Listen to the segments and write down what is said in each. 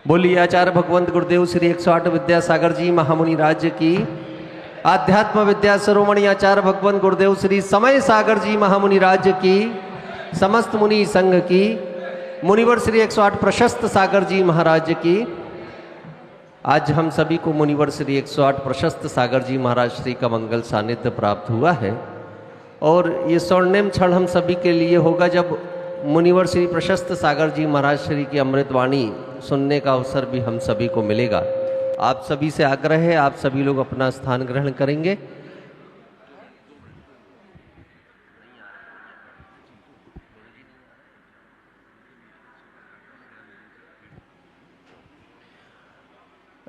बोलिए आचार्य भगवंत गुरुदेव श्री 108 विद्यासागर जी महामुनि राज्य की। आध्यात्म विद्या शिरोमणि आचार्य भगवंत गुरुदेव श्री समय सागर जी महामुनि राज्य की। समस्त मुनि संघ की। मुनिवर श्री 108 प्रशस्त सागर जी महाराज की। आज हम सभी को मुनिवर श्री 108 प्रशस्त सागर जी महाराज श्री का मंगल सानिध्य प्राप्त हुआ है और ये स्वर्णिम क्षण हम सभी के लिए होगा जब मुनिवर श्री प्रशस्त सागर जी महाराज श्री की अमृतवाणी सुनने का अवसर भी हम सभी को मिलेगा। आप सभी से आग्रह है, आप सभी लोग अपना स्थान ग्रहण करेंगे।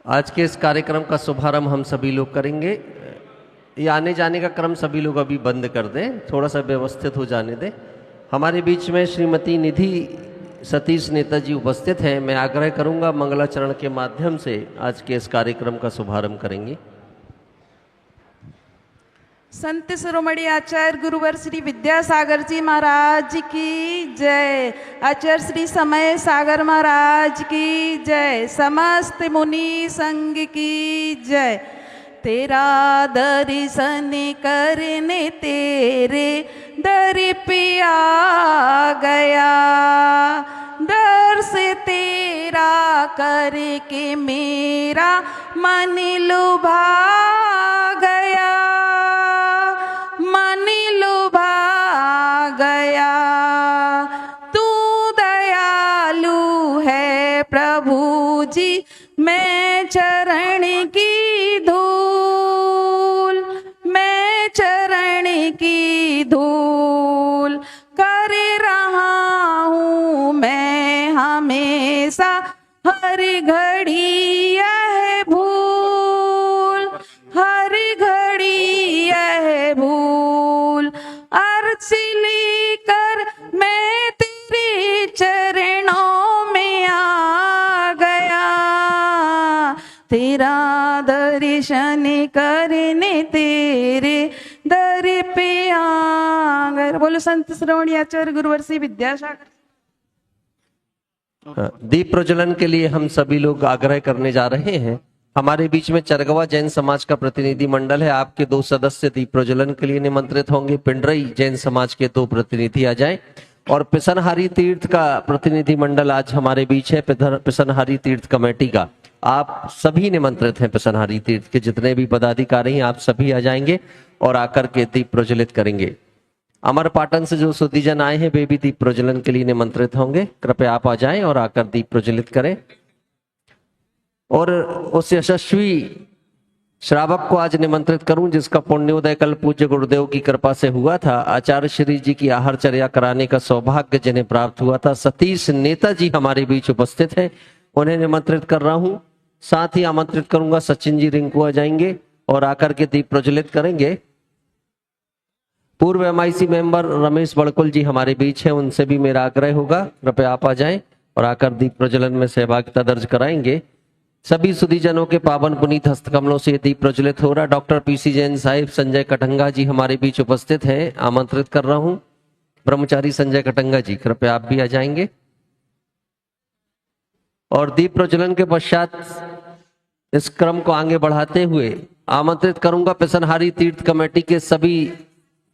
आज के इस कार्यक्रम का शुभारंभ हम सभी लोग करेंगे। ये आने जाने का क्रम सभी लोग अभी बंद कर दें, थोड़ा सा व्यवस्थित हो जाने दें। हमारे बीच में श्रीमती निधि सतीश नेताजी उपस्थित हैं। मैं आग्रह करूंगा मंगलाचरण के माध्यम से आज के इस कार्यक्रम का शुभारंभ करेंगे। संत शिरोमणि आचार्य गुरुवर श्री विद्यासागर जी महाराज की जय। आचार्य श्री समय सागर महाराज की जय। समस्त मुनि संघ की जय। तेरा दर्शन करने तेरे दर पे आ गया, दर्श तेरा करके मेरा मन लुभा गया, मन लुभा गया। तू दयालु है प्रभु जी, मैं चरण की धूल, मैं चरण की धूल कर रहा हूँ मैं हमेशा, हर घड़ी यह भूल, हर घड़ी यह भूल। अर्ज लेकर मैं तेरे चरणों में आ गया, तेरा दर्शन करने तेरे दर पे आ गया। बोलो संत श्रवणी आचार्य गुरुवर श्री विद्यासागर। दीप प्रज्वलन के लिए हम सभी लोग आग्रह करने जा रहे हैं। हमारे बीच में चरगवा जैन समाज का प्रतिनिधि मंडल है। आपके 2 सदस्य दीप प्रज्वलन के लिए निमंत्रित होंगे। पिंडरई जैन समाज के 2 प्रतिनिधि आ जाएं और पिसनहारी तीर्थ का प्रतिनिधि मंडल आज हमारे बीच है, पिसनहारी तीर्थ कमेटी का। आप सभी निमंत्रित हैं। पिसनहारी तीर्थ के जितने भी पदाधिकारी हैं आप सभी आ जाएंगे और आकर के दीप प्रज्वलित करेंगे। अमरपाटन से जो सुधीजन आए हैं वे भी दीप प्रज्वलन के लिए निमंत्रित होंगे। कृपया आप आ जाएं और आकर दीप प्रज्वलित करें। और उस यशस्वी श्रावक को आज निमंत्रित करूं जिसका पुण्योदय कल पूज्य गुरुदेव की कृपा से हुआ था। आचार्य श्री जी की आहारचर्या कराने का सौभाग्य जिन्हें प्राप्त हुआ था, सतीश नेताजी हमारे बीच उपस्थित हैं। उन्हें निमंत्रित कर रहा हूं। साथ ही आमंत्रित करूंगा सचिन जी रिंकू आ जाएंगे और आकर के दीप प्रज्वलित करेंगे। पूर्व MIC मेंबर रमेश बड़कुल जी हमारे बीच हैं, उनसे भी मेरा आग्रह होगा कृपया आप आ जाएं और आकर दीप प्रज्वलन में सहभागिता दर्ज कराएंगे। सभी सुधीजनों के पावन पुनीत हस्तकमलों से दीप प्रज्वलित हो रहा। डॉक्टर PC जैन साहिब, संजय कटंगा जी हमारे बीच उपस्थित हैं, आमंत्रित कर रहा हूं। ब्रह्मचारी संजय कटंगा जी कृपया आप भी आ जाएंगे। और दीप प्रज्वलन के पश्चात इस क्रम को आगे बढ़ाते हुए आमंत्रित करूंगा पिसनहारी तीर्थ कमेटी के सभी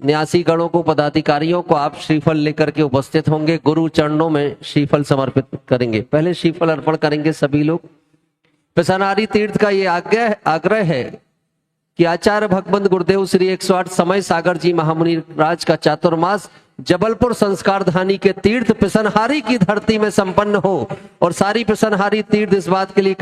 न्यासी गणों को, पदाधिकारियों को। आप श्रीफल लेकर के उपस्थित होंगे। गुरु चरणों में श्रीफल समर्पित करेंगे। पहले श्रीफल अर्पण करेंगे सभी लोग। पिसनहारी तीर्थ का ये आग्रह है कि आचार्य भगवंत गुरुदेव श्री 108 समय सागर जी महामुनि राज का चातुर्मास जबलपुर संस्कार धानी के तीर्थ पिसनहारी की धरती में संपन्न हो और सारी पिसनहारी तीर्थ इस बात के लिए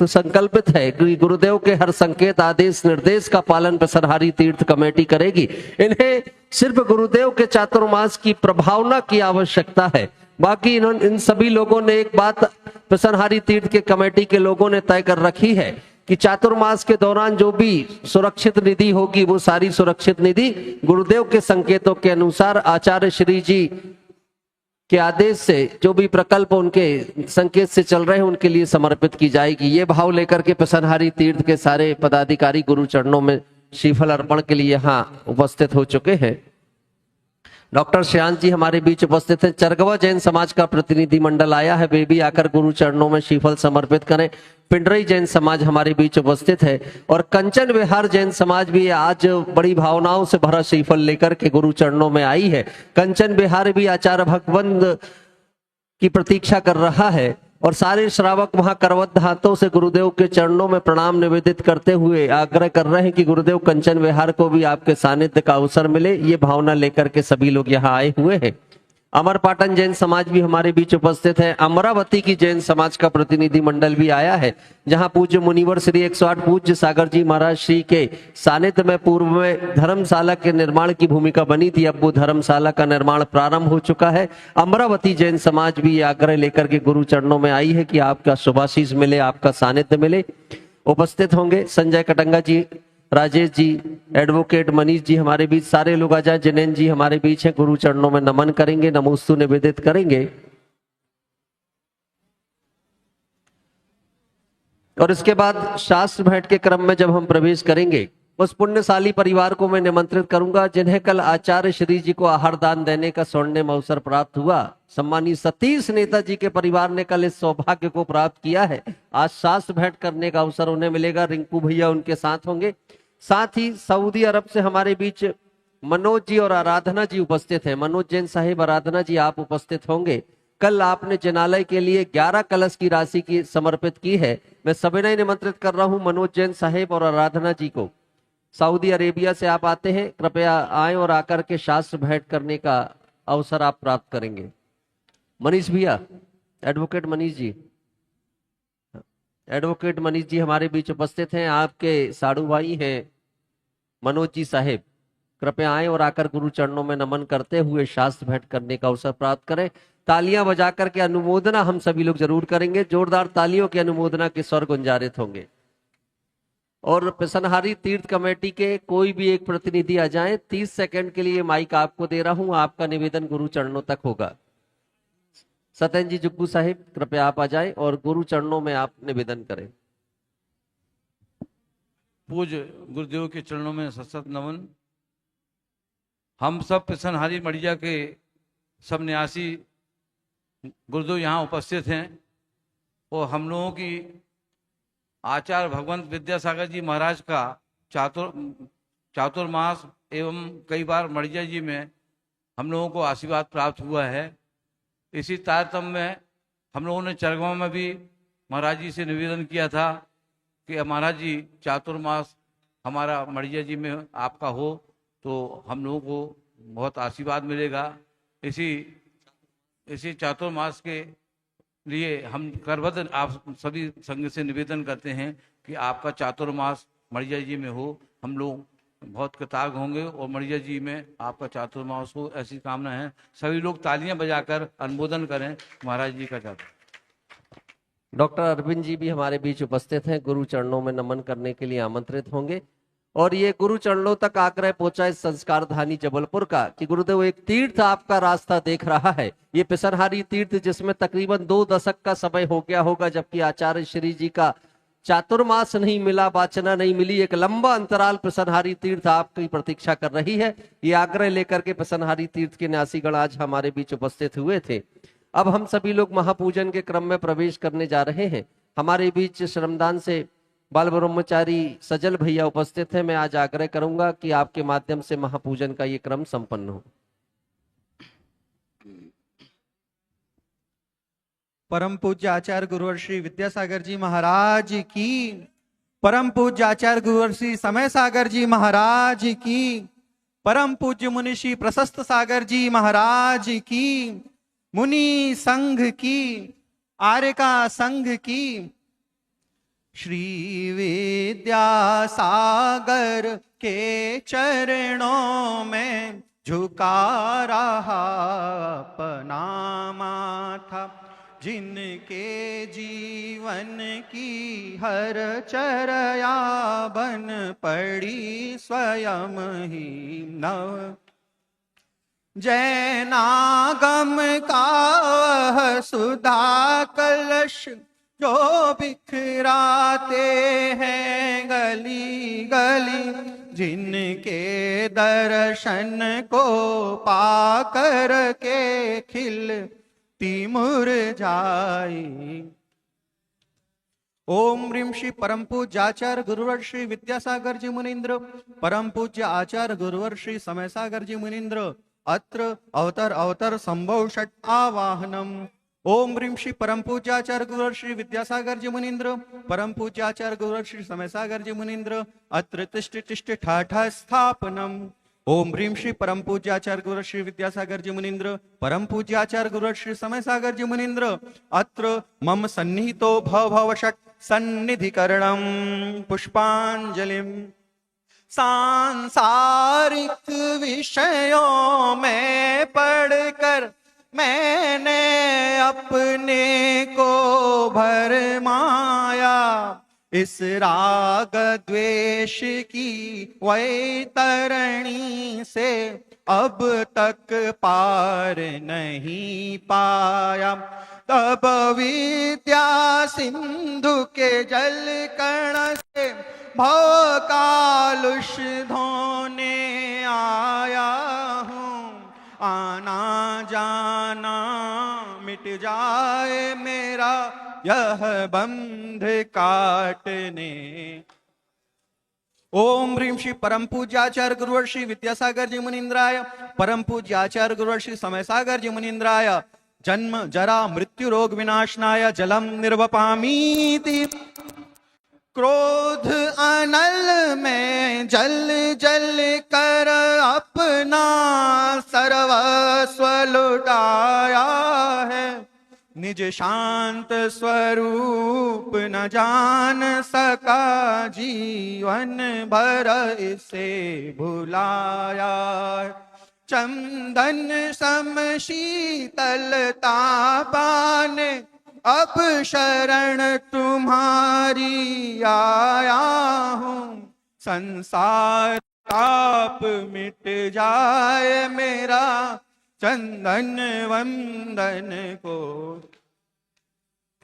संकल्पित है कि गुरुदेव के हर संकेत, आदेश, निर्देश का पालन पिसनहारी तीर्थ कमेटी करेगी। इन्हें सिर्फ गुरुदेव के चातुर्मास की प्रभावना की आवश्यकता है। बाकी इन सभी लोगों ने एक बात पिसनहारी तीर्थ के कमेटी के लोगों ने तय कर रखी है कि चातुर्मास के दौरान जो भी सुरक्षित निधि होगी वो सारी सुरक्षित निधि गुरुदेव के संकेतों के अनुसार आचार्य श्री जी के आदेश से जो भी प्रकल्प उनके संकेत से चल रहे हैं उनके लिए समर्पित की जाएगी। ये भाव लेकर के पिसनहारी तीर्थ के सारे पदाधिकारी गुरु चरणों में श्रीफल अर्पण के लिए यहाँ उपस्थित हो चुके हैं। डॉक्टर श्रेयांश जी हमारे बीच उपस्थित हैं। चरगवा जैन समाज का प्रतिनिधि मंडल आया है, वे भी आकर गुरु चरणों में श्रीफल समर्पित करें। पिंडरई जैन समाज हमारे बीच उपस्थित है और कंचन विहार जैन समाज भी आज बड़ी भावनाओं से भरा श्रीफल लेकर के गुरु चरणों में आई है। कंचन विहार भी आचार्य भगवंत की प्रतीक्षा कर रहा है और सारे श्रावक वहां करवत हाथों से गुरुदेव के चरणों में प्रणाम निवेदित करते हुए आग्रह कर रहे हैं कि गुरुदेव कंचन विहार को भी आपके सानिध्य का अवसर मिले। ये भावना लेकर के सभी लोग यहाँ आए हुए हैं। अमरपाटन जैन समाज भी हमारे बीच उपस्थित है। अमरावती की जैन समाज का प्रतिनिधि मंडल भी आया है, जहां पूज्य मुनिवर श्री 108 पूज्य सागर जी महाराज श्री के सानिध्य में पूर्व में धर्मशाला के निर्माण की भूमिका बनी थी। अब वो धर्मशाला का निर्माण प्रारंभ हो चुका है। अमरावती जैन समाज भी ये आग्रह लेकर के गुरु चरणों में आई है कि आपका शुभाशीष मिले, आपका सानिध्य मिले। उपस्थित होंगे संजय कटंगा जी, राजेश जी, एडवोकेट मनीष जी हमारे बीच, सारे लोग आ जाए। जिनेन जी हमारे बीच हैं, गुरु चरणों में नमन करेंगे, नमोस्तु निवेदित करेंगे। और इसके बाद शास्त्र भेंट के क्रम में जब हम प्रवेश करेंगे, उस पुण्यशाली परिवार को मैं निमंत्रित करूंगा जिन्हें कल आचार्य श्री जी को आहार दान देने का स्वर्णिम अवसर प्राप्त हुआ। सम्मानीय सतीश नेताजी के परिवार ने कल इस सौभाग्य को प्राप्त किया है। आज शास्त्र भेंट करने का अवसर उन्हें मिलेगा। रिंकू भैया उनके साथ होंगे। साथ ही सऊदी अरब से हमारे बीच मनोज जी और आराधना जी उपस्थित हैं। मनोज जैन साहिब, आराधना जी आप उपस्थित होंगे। कल आपने जनालय के लिए 11 कलश की राशि की समर्पित की है। मैं सविनय निमंत्रित कर रहा हूं मनोज जैन साहिब और आराधना जी को। सऊदी अरेबिया से आप आते हैं, कृपया आए और आकर के शास्त्र भेंट करने का अवसर आप प्राप्त करेंगे। मनीष भैया, एडवोकेट मनीष जी, एडवोकेट मनीष जी हमारे बीच उपस्थित हैं। आपके साड़ू भाई हैं मनोज जी साहेब, कृपया आए और आकर गुरु चरणों में नमन करते हुए शास्त्र भेंट करने का अवसर प्राप्त करें। तालियां बजाकर के अनुमोदना हम सभी लोग जरूर करेंगे। जोरदार तालियों की अनुमोदना के स्वर गुंजारित होंगे। और पिसनहारी तीर्थ कमेटी के कोई भी एक प्रतिनिधि आ जाएं। 30 सेकंड के लिए माइक आपको दे रहा हूं। आपका निवेदन गुरु चरणों तक होगा। सत्यन जी जुग्गू साहिब, कृपया आप आ जाएं और गुरु चरणों में आप निवेदन करें। पूज्य गुरुदेव के चरणों में सशत नमन। हम सब पिसनहारी मड़िया के सब न्यासी गुरुदेव यहाँ उपस्थित हैं और हम लोगों की आचार्य भगवंत विद्यासागर जी महाराज का चातुर्मास एवं कई बार मड़िया जी में हम लोगों को आशीर्वाद प्राप्त हुआ है। इसी तारतम्य में हम लोगों ने चरगवा में भी महाराज जी से निवेदन किया था कि महाराज जी चातुर्मास हमारा मड़िया जी में आपका हो तो हम लोगों को बहुत आशीर्वाद मिलेगा। इसी चातुर्मास के लिए हम करबद्ध आप सभी संघ से निवेदन करते हैं कि आपका चातुर्मास मड़िया जी में हो। हम लोग बहुत कृतज्ञ होंगे और मड़िया जी में आपका चातुर्मास हो, ऐसी कामना है। सभी लोग तालियां बजाकर अनुमोदन करें महाराज जी का चातुर्मास। डॉक्टर अरविंद जी भी हमारे बीच उपस्थित हैं, गुरु चरणों में नमन करने के लिए आमंत्रित होंगे। और ये गुरु चरणों तक आग्रह पहुंचा इस संस्कार धानी जबलपुर का कि गुरुदेव एक तीर्थ आपका रास्ता देख रहा है। ये पिसनहारी तीर्थ जिसमें तकरीबन 2 दशक का समय हो गया होगा, जबकि आचार्य श्री जी का चातुर्मास नहीं मिला, वाचना नहीं मिली। एक लंबा अंतराल पिसनहारी तीर्थ आपकी प्रतीक्षा कर रही है। ये आग्रह लेकर के पिसनहारी तीर्थ के न्यासीगण आज हमारे बीच उपस्थित हुए थे। अब हम सभी लोग महापूजन के क्रम में प्रवेश करने जा रहे हैं। हमारे बीच श्रमदान से बाल ब्रह्मचारी सजल भैया उपस्थित हैं। मैं आज आग्रह करूंगा कि आपके माध्यम से महापूजन का ये क्रम संपन्न हो। परम पूज्य आचार्य गुरुवर श्री विद्यासागर जी महाराज की, परम पूज्य आचार्य गुरुवर श्री समय सागर जी महाराज की, परम पूज्य मुनि श्री प्रशस्त सागर जी महाराज की, मुनि संघ की, आर्यका संघ की, श्री विद्यासागर के चरणों में झुका रहा अपना माथा, जिनके जीवन की हर चर्या बन पड़ी स्वयं ही नव। जैनागम का वह सुधा कलश जो बिखराते हैं गली गली, जिनके दर्शन को पाकर के खिलती मुरझाई। ओम ह्रीं श्री परम पूज्य आचार्य गुरुवर श्री विद्यासागर जी मुनीन्द्र, परम पूज्य आचार्य गुरुवर श्री समय सागर जी मुनीन्द्र, अत्र अवतर संभव षट आवाहनम। ओम ह्रीं श्री परम पूज्य आचार्य गुरुवर श्री विद्यासागर जी मुनीन्द्र, परम पूज्य आचार्य गुरुवर श्री समय सागर जी मुनीन्द्र, अत्र तिष्ठ तिष्ठ ठाठ स्थापनम। ओम ह्रीं श्री परम पूज्य आचार्य गुरुवर श्री विद्यासागर जी मुनीन्द्र, परम पूज्य आचार्य गुरुवर श्री समय सागर जी मुनीन्द्र, अत्र मम सन्निहितो भव षट सन्निधिकरणम पुष्पांजलिम। सांसारिक विषयों में पढ़कर मैंने अपने को भरमाया, इस राग द्वेष की वैतरणी से अब तक पार नहीं पाया। तब विद्या सिंधु के जल कण से भव कालुष धोने आया हूँ। आना जाना मिट जाए मेरा यह बंध काटने। ओम ह्रीं श्री परम पूज्य आचार्य गुरुवर श्री विद्यासागर जी मुनीन्द्राय, परम पूज्य आचार्य गुरुवर श्री समय सागर जी मुनीन्द्राय, जन्म जरा मृत्यु रोग विनाशनाय जलम निर्वपामीति। क्रोध अनल में जल जल कर अपना सर्वस्व लुटाया है। निज शांत स्वरूप न जान सका, जीवन भर इसे भुलाया। चंदन सम शीतलता पाने अब शरण तुम्हारी आया हूँ। संसार ताप मिट जाए मेरा चंदन वंदन को।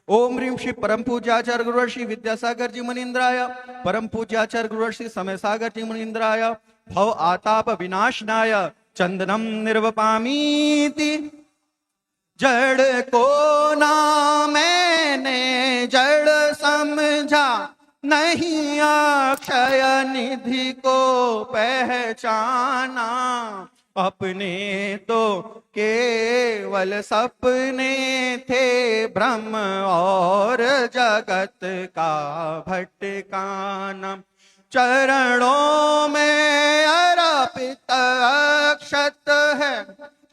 ओम ह्रीं श्री परम पूज्य आचार्य गुरुवर श्री विद्यासागर जी मुनीन्द्राय, परम पूज्य आचार्य गुरुवर श्री समय सागर जी मुनीन्द्राय, भव आताप विनाशनाय चंदनम निर्वपामीति। जड़ को ना मैंने जड़ समझा, नहीं अक्षय निधि को पहचाना। अपने तो केवल सपने थे ब्रह्म और जगत का भटकाना। चरणों में अर्पित अक्षत है,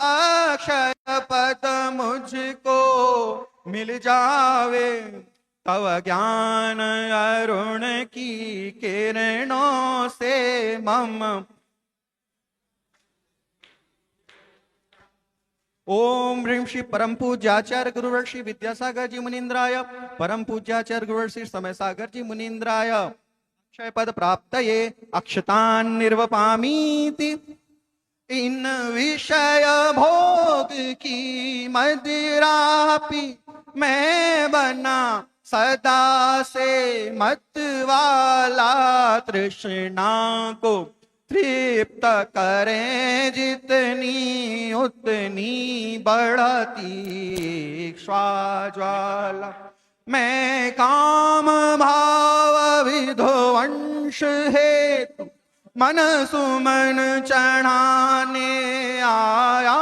अक्षय पद मुझको मिल जावे। तव ज्ञान अरुण की किरणों से मम। ओम ह्रीं श्री परम पूज्य आचार्य गुरुवर श्री विद्यासागर जी मुनीन्द्राय, परम पूज्य आचार्य गुरुवर श्री समय सागर जी मुनीन्द्राय, अक्षय पद प्राप्त ये अक्षतान निर्वपामीति। इन विषय भोग की मदिरा पी मैं बना सदा से मत वाला। तृष्णा को तृप्त करें जितनी उतनी बढ़ती ज्वाला। मैं काम भाव विध्वंस हेतु मन सुमन चढ़ाने आया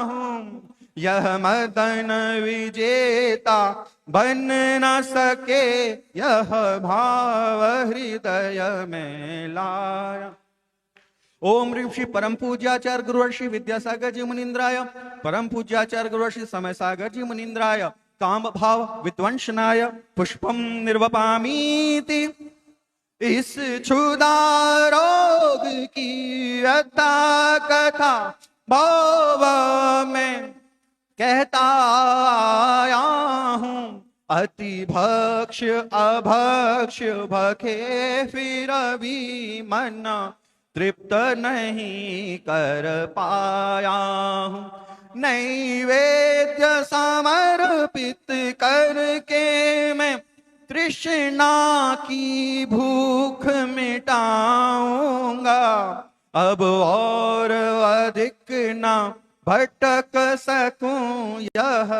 हूँ। यह मदन विजेता बन न सके, यह भाव हृदय में लाया। ओम ह्रीं श्री परम पूज्याचार्य गुरुवर श्री विद्यासागर जी मुनीन्द्राय, परम पूज्याचार्य गुरुवर श्री समय सागर जी मुनीन्द्राय, काम भाव विध्वंसनाय पुष्पम निर्वपामीति। इस क्षुधा रोग की व्यथा कथा भाव में कहता आया हूँ। अति भक्ष अभक्ष भखे फिर भी मन तृप्त नहीं कर पाया हूँ। नैवेद्य समर्पित करके मैं तृष्णा की भूख मिटाऊंगा, अब और अधिक ना भटक सकूं, यह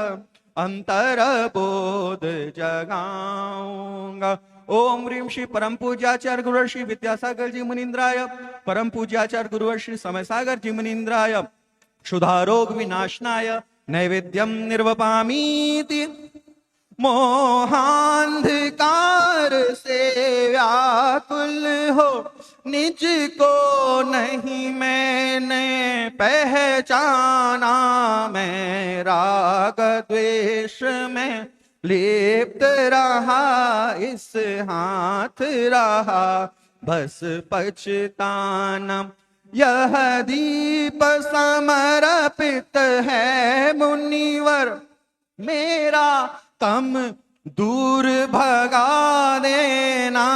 अंतर बोध जगाऊंगा। ओम ह्रीं श्री परम पूज्याचार्य गुरुवर श्री विद्यासागर जी मुनिंद्राय, परम पूज्याचार्य गुरुवर श्री समय सागर जी मुनिंद्राय, क्षुधारोग विनाशनाय नैवेद्यम निर्वपामीति, मोहांधकार से व्याकुल हो निज को नहीं मैंने पहचाना, मैं राग द्वेष में लिप्त रहा, इस हाथ रहा बस पछताना। यह दीप समर्पित है मुनिवर, मेरा तम दूर भगा देना,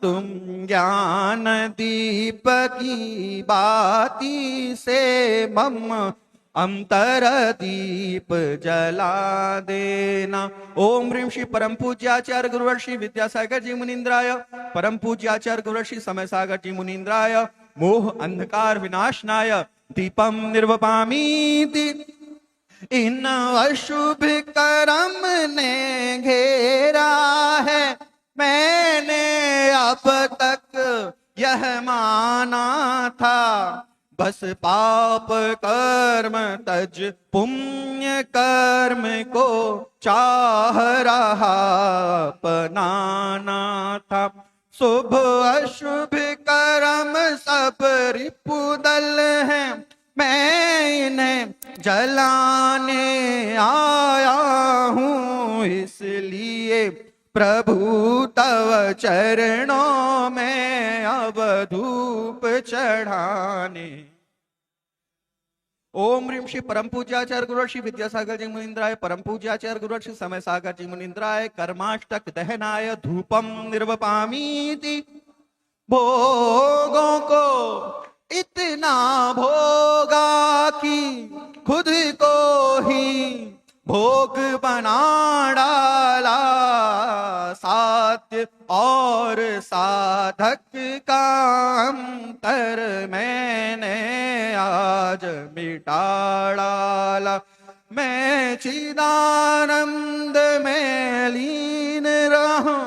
तुम ज्ञान दीप की बाती से मम अंतर दीप जला देना। ओम ह्रीं श्री परम पूज्याचार्य गुरुवर श्री विद्यासागर जी मुनिंद्राय, परम पूज्याचार्य गुरुवर श्री समय सागर जी मुनिंद्राय, मोह अंधकार विनाशनाय दीपम निर्वपामीति। इन अशुभ कर्म ने घेरा है, मैंने अब तक यह माना था, बस पाप कर्म तज पुण्य कर्म को चाह रहा अपनाना था। शुभ अशुभ कर्म सब रिपुदल हैं, मैं इन्हें जलाने आया हूँ, इसलिए प्रभु तव चरणों में अब धूप चढ़ाने। ओम ह्रीं श्री परम पूज्याचार्य गुरुवर श्री विद्यासागर जी मुनिंद्राय, परम पूज्याचार्य गुरुवर श्री समय सागर जी मुनिंद्राय, कर्माष्टक दहनाय धूपम निर्वपामीति। भोगों को इतना भोगा कि खुद को ही भोग बना डाला, साध्य और साधक का अंतर मैंने आज मिटा डाला। मैं चिदानंद में लीन रहूं,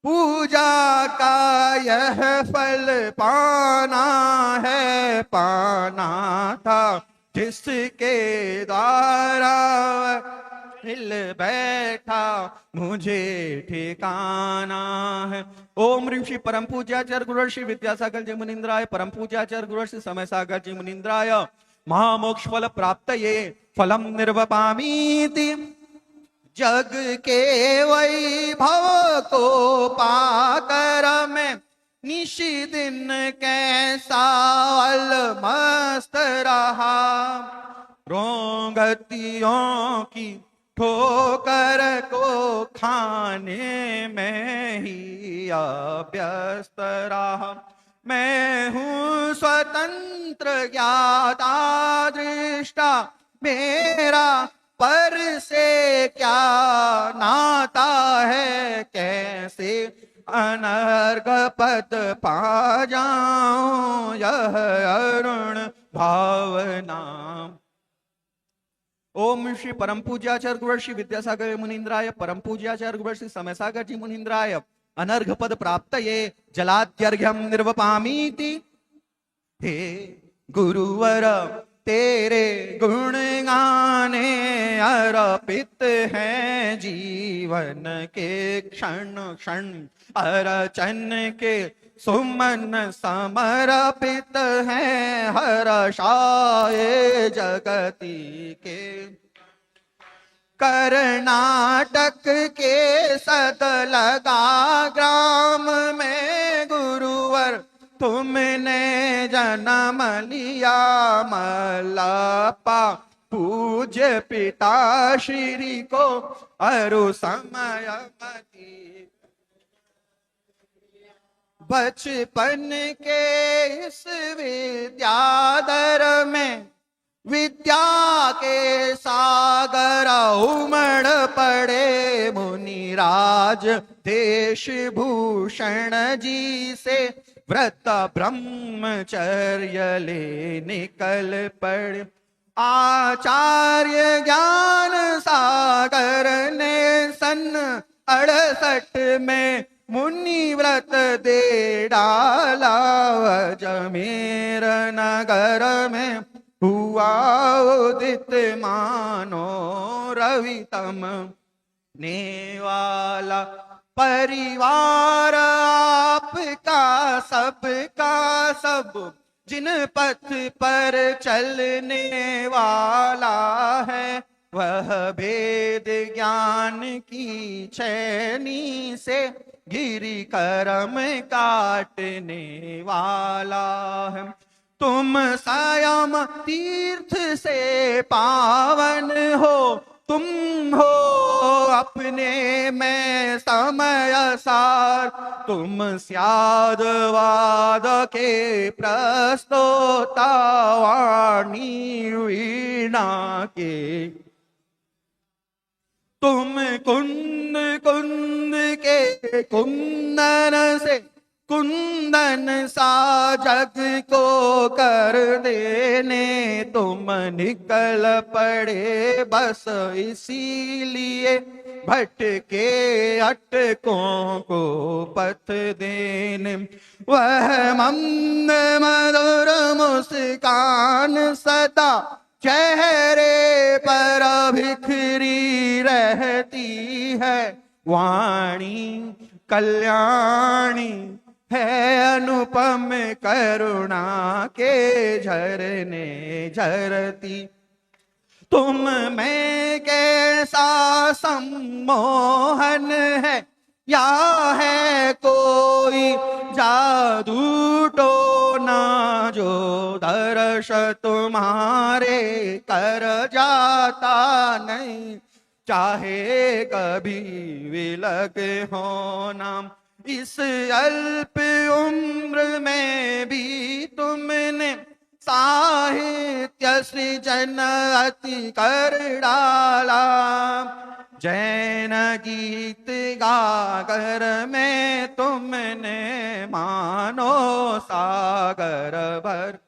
पूजा का यह फल पाना है, पाना था जिसके द्वारा हिल बैठा मुझे ठिकाना है। ओम ह्रीं श्री परम पूज्याचार्य गुरुवर श्री विद्यासागर जी मुनिंद्राय, परम पूज्याचार्य गुरुवर श्री समय सागर जी मुनिंद्राय, महामोक्ष फल प्राप्त ये फलम निर्वपामीति। जग के वैभव को पाकर मैं निशी दिन कैसा अलमस्त रहा, रोंगतियों की ठोकर को खाने में ही अभ्यस्त रहा। मैं हूँ स्वतंत्र ज्ञाता दृष्टा, मेरा पर से क्या नाता है, कैसे अनर्घ पद पा जाऊं यह अरुण भावना। ओम श्री परम पूज्याचार्य गुरुवर श्री विद्यासागर मुनिंद्राय, परम पूज्याचार्य गुरुवर श्री समय सागर जी मुनिंद्राय, अनर्घ पद प्राप्त ये जलाद्यर्घ्यम निर्वपामीति। हे गुरुवर तेरे गुण गाने अर्पित हैं जीवन के क्षण क्षण, अर्चन के सुमन समर्पित हैं हर्षाए जगती के। कर्नाटक के सतलगा ग्राम में गुरुवर तुमने जन्म लिया, मल्लप्पा पूज्य पिता श्री को अरु समय मती। बचपन के इस विद्याधर में विद्या के सागर उमड़ पड़े मुनिराज देश भूषण जी से व्रत ब्रह्मचर्य ले निकल पड़े। आचार्य ज्ञान सागर ने सन 68 में मुनि व्रत दे डाला। अजमेर नगर में हुआ उदित मानो रवितम नेवाला। परिवार आपका सबका सब जिन पथ पर चलने वाला है, वह भेद ज्ञान की छैनी से गिरी करम काटने वाला है। तुम स्वयं तीर्थ से पावन हो, तुम हो अपने में समय सार। तुम स्यादवाद के प्रस्तोता वाणी वीणा के। तुम कुंद कुंद के कुंदन से कुंदन सा जग को कर देने तुम निकल पड़े बस इसीलिए भटके अटकों को पथ देने। वह मंद मधुर मुस्कान सदा चेहरे पर बिखरी रहती है। वाणी कल्याणी है अनुपम करुणा के झरने झरती। तुम में कैसा सम्मोहन है, या है कोई जादू टोना जो दर्श तुम्हारे कर जाता नहीं। चाहे कभी विलग होना, इस अल्प उम्र में भी तुमने साहित्य सृजन अति कर डाला। जैन गीत गाकर में तुमने मानो सागर भर।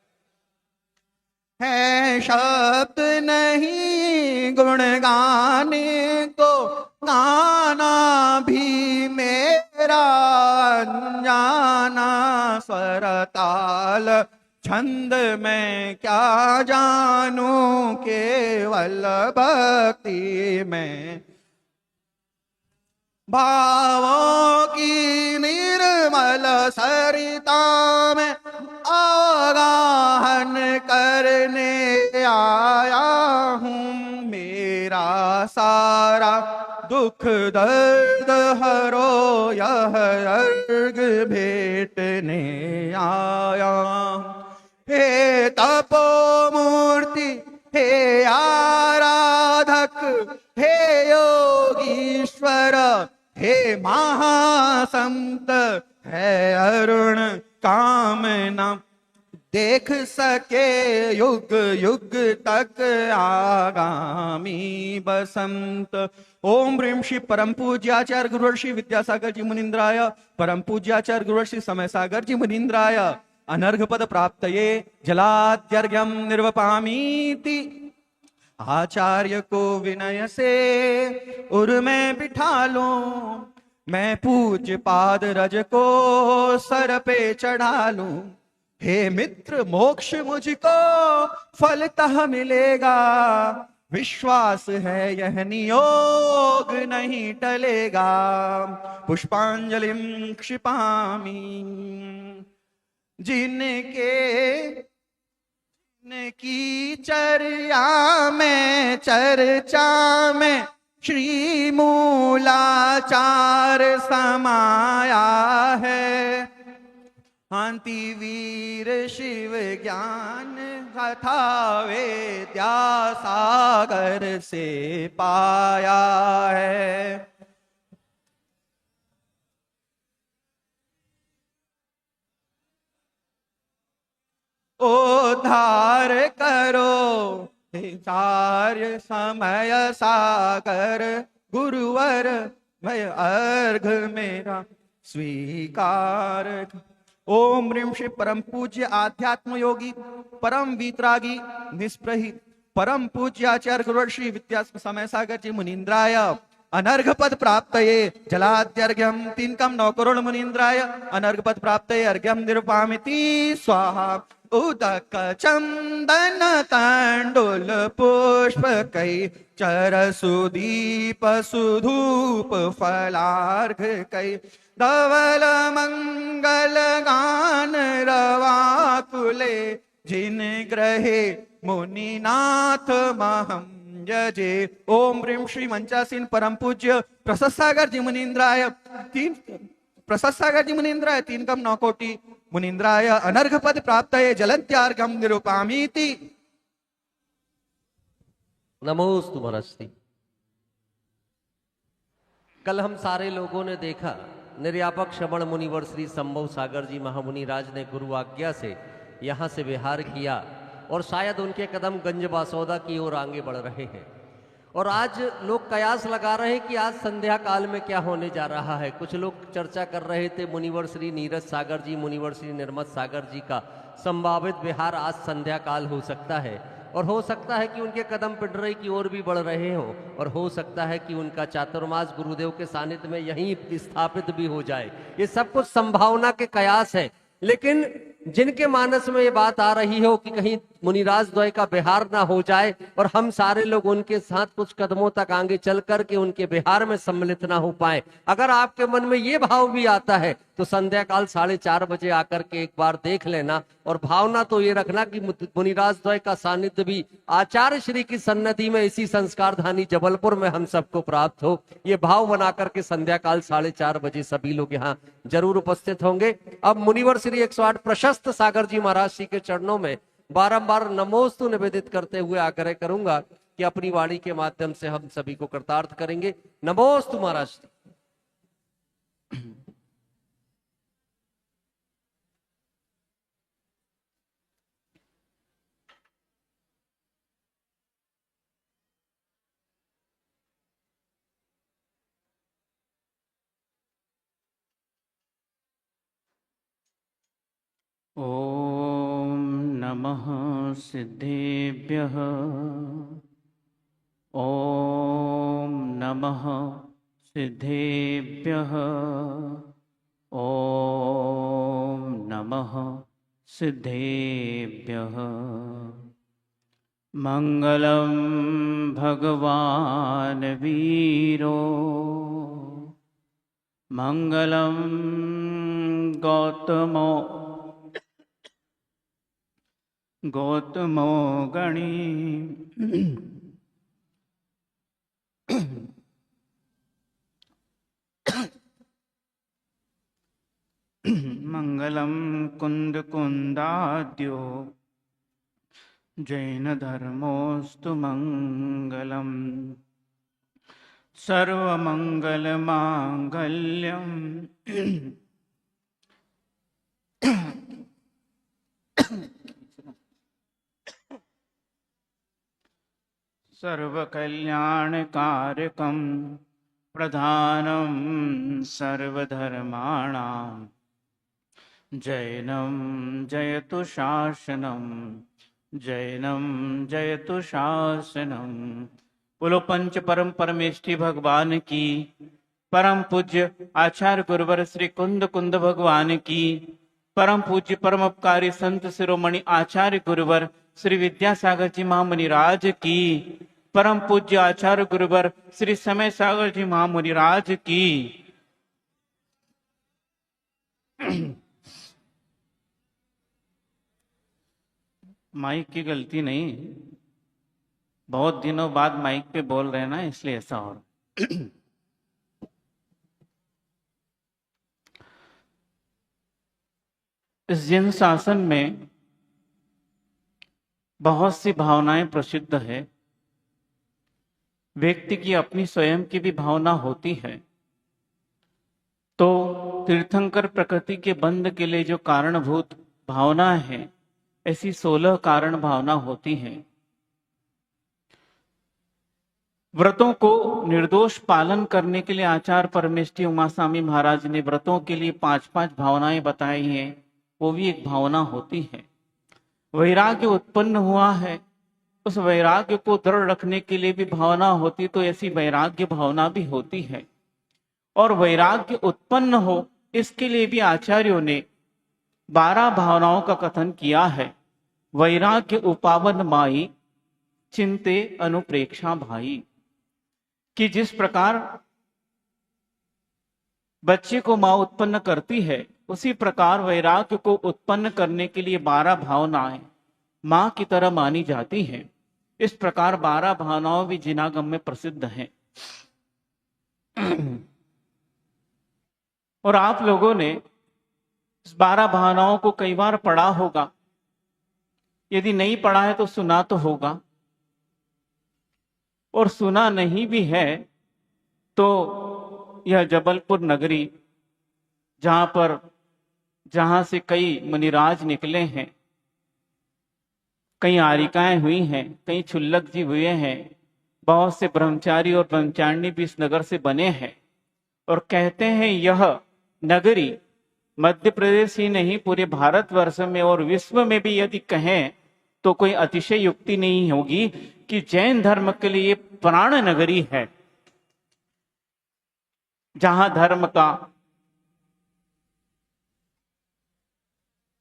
है शब्द नहीं गुण गाने को, गाना भी मेरा अनजाना। स्वर ताल छंद में क्या जानूं, केवल भक्ति में भावों की निर्मल सरिता में आगाहन करने आया हूँ। मेरा सारा दुख दर्द हरो यह अर्घ भेंटने आया। हे तपो मूर्ति, हे आराधक, हे योगीश्वर, हे महासंत, है अरुण कामना। देख सके युग युग तक आगामी बसंत। ओम ह्रीं श्री परम पूज्याचार्य गुरुवर्षि विद्यासागर जी मुनीन्द्राय, परम पूज्याचार्य गुरुवर्षि समय सागर जी मुनीन्द्राय अनर्घ पद प्राप्तये जलाद्यर्घ्यं निर्वपामीति। आचार्य को विनय से उर में बिठा लूं, मैं पूज्य पाद रज को सर पे चढ़ा लूं। हे मित्र मोक्ष मुझको फलतः मिलेगा, विश्वास है यह नियोग नहीं टलेगा। पुष्पांजलिं क्षिपामि। जिनकी चर्चा में श्री मूलाचार समाया है। हांति वीर शिव ज्ञान कथा विद्यासागर से पाया है। उद्धार करो चार्य समय सागर गुरुवर भय अर्घ मेरा स्वीकार। ओम ह्रीं श्री परम पूज्य आध्यात्म योगी परम वीतरागी निष्प्रही परम पूज्य आचार्य गुरुवर श्री विद्या समय सागर जी मुनीन्द्राय अनर्घ पद प्राप्तये जलाद्यर्घ्यम 3 कम 9 करोड़ मुनीन्द्राय अनर्घ पद प्राप्तये अर्घ्यम निरुपामिति स्वाहा। उदक चंदन तांडुल पुष्प कै चर सुदीप सुधूप फलार्घ कै धवल मंगल गान रवाकुले जिन ग्रहे मुनिनाथ महम जय। ओम ह्रीं श्री मंचासीन परम पूज्य प्रसाद सागर जी मुनीन्द्राय 3 कम 9 कोटि मुनीन्द्राय अनर्घ पद प्राप्तये जलत्यार्घम निरुपामीति। नमोस्तु महर्षि। कल हम सारे लोगों ने देखा निर्यापक श्रवण मुनिवर श्री संभव सागर जी महामुनि राज ने गुरु आज्ञा से यहाँ से विहार किया और शायद उनके कदम गंज बासौदा की ओर आगे बढ़ रहे हैं। और आज लोग कयास लगा रहे हैं कि आज संध्या काल में क्या होने जा रहा है। कुछ लोग चर्चा कर रहे थे मुनिवर श्री नीरज सागर जी मुनिवर श्री निर्मत सागर जी का संभावित विहार आज संध्या काल हो सकता है, और हो सकता है कि उनके कदम पिंडरई की ओर भी बढ़ रहे हों, और हो सकता है कि उनका चातुर्मास गुरुदेव के सानिध्य में यहीं स्थापित भी हो जाए। ये सब कुछ संभावना के कयास है, लेकिन जिनके मानस में ये बात आ रही हो कि कहीं मुनिराज द्वय का बिहार ना हो जाए और हम सारे लोग उनके साथ कुछ कदमों तक आगे चल करके उनके बिहार में सम्मिलित ना हो पाए, अगर आपके मन में ये भाव भी आता है तो संध्या काल 4:30 बजे आकर के एक बार देख लेना। और भावना तो ये रखना कि मुनिराज द्वय का सानिध्य भी आचार्य श्री की सन्निधि में इसी संस्कार धानी जबलपुर में हम सबको प्राप्त हो। ये भाव बना करके संध्या काल 4:30 बजे सभी लोग यहाँ जरूर उपस्थित होंगे। अब मुनिवर श्री 108 प्रशस्त सागर जी महाराज जी के चरणों में बारंबार नमोस्तु निवेदित करते हुए आग्रह करूंगा कि अपनी वाणी के माध्यम से हम सभी को कृतार्थ करेंगे। नमोस्तु महाराज जी। ॐ नमः सिद्धेभ्यः। ॐ नमः सिद्धेभ्यः। ॐ नमः सिद्धेभ्यः। मङ्गलं भगवान् वीरो मङ्गलं गौतमो गणी मंगलम कुंदकुंदाद्यो जैन धर्मोस्तु मंगलम सर्वमंगल मांगल्यम सर्वकल्याणकारकं प्रधानं सर्वधर्माणां जैनं जयतु शासनं जैनं जयतु शासनं। बोलो पंच परम परमेष्ठी भगवान की, परम पूज्य आचार्य गुरुवर श्री कुंद कुंद भगवान की, परम पूज्य परम उपकारी संत शिरोमणि आचार्य गुरुवर श्री विद्यासागर जी महामुनि राज की, परम पूज्य आचार्य गुरुवर श्री समय सागर जी महामुनि राज की। माइक की गलती नहीं, बहुत दिनों बाद माइक पे बोल रहे हैं ना, इसलिए ऐसा हो रहा। इस जिन शासन में बहुत सी भावनाएं प्रसिद्ध है। व्यक्ति की अपनी स्वयं की भी भावना होती है। तो तीर्थंकर प्रकृति के बंध के लिए जो कारणभूत भावना है, ऐसी 16 कारण भावना होती है। व्रतों को निर्दोष पालन करने के लिए आचार्य परमेष्ठी उमा स्वामी महाराज ने व्रतों के लिए 5-5 भावनाएं बताई हैं। वो भी एक भावना होती है। वैराग्य उत्पन्न हुआ है, उस वैराग्य को दृढ़ रखने के लिए भी भावना होती, तो ऐसी वैराग्य भावना भी होती है। और वैराग्य उत्पन्न हो इसके लिए भी आचार्यों ने 12 भावनाओं का कथन किया है। वैराग्य उपावन माई चिंते अनुप्रेक्षा भाई, कि जिस प्रकार बच्चे को मां उत्पन्न करती है, उसी प्रकार वैराग्य को उत्पन्न करने के लिए 12 भावनाएं मां की तरह मानी जाती हैं। इस प्रकार 12 भावनाओं भी जिनागम में प्रसिद्ध हैं। और आप लोगों ने इस 12 भावनाओं को कई बार पढ़ा होगा, यदि नहीं पढ़ा है तो सुना तो होगा, और सुना नहीं भी है तो यह जबलपुर नगरी जहां से कई मुनिराज निकले हैं, कई आरिकाएं हुई हैं, कई छुल्लक जी हुए हैं, बहुत से ब्रह्मचारी और ब्रह्मचारिणी भी इस नगर से बने हैं। और कहते हैं यह नगरी मध्य प्रदेश ही नहीं, पूरे भारतवर्ष में और विश्व में भी यदि कहें तो कोई अतिशय युक्ति नहीं होगी कि जैन धर्म के लिए प्राण नगरी है, जहां धर्म का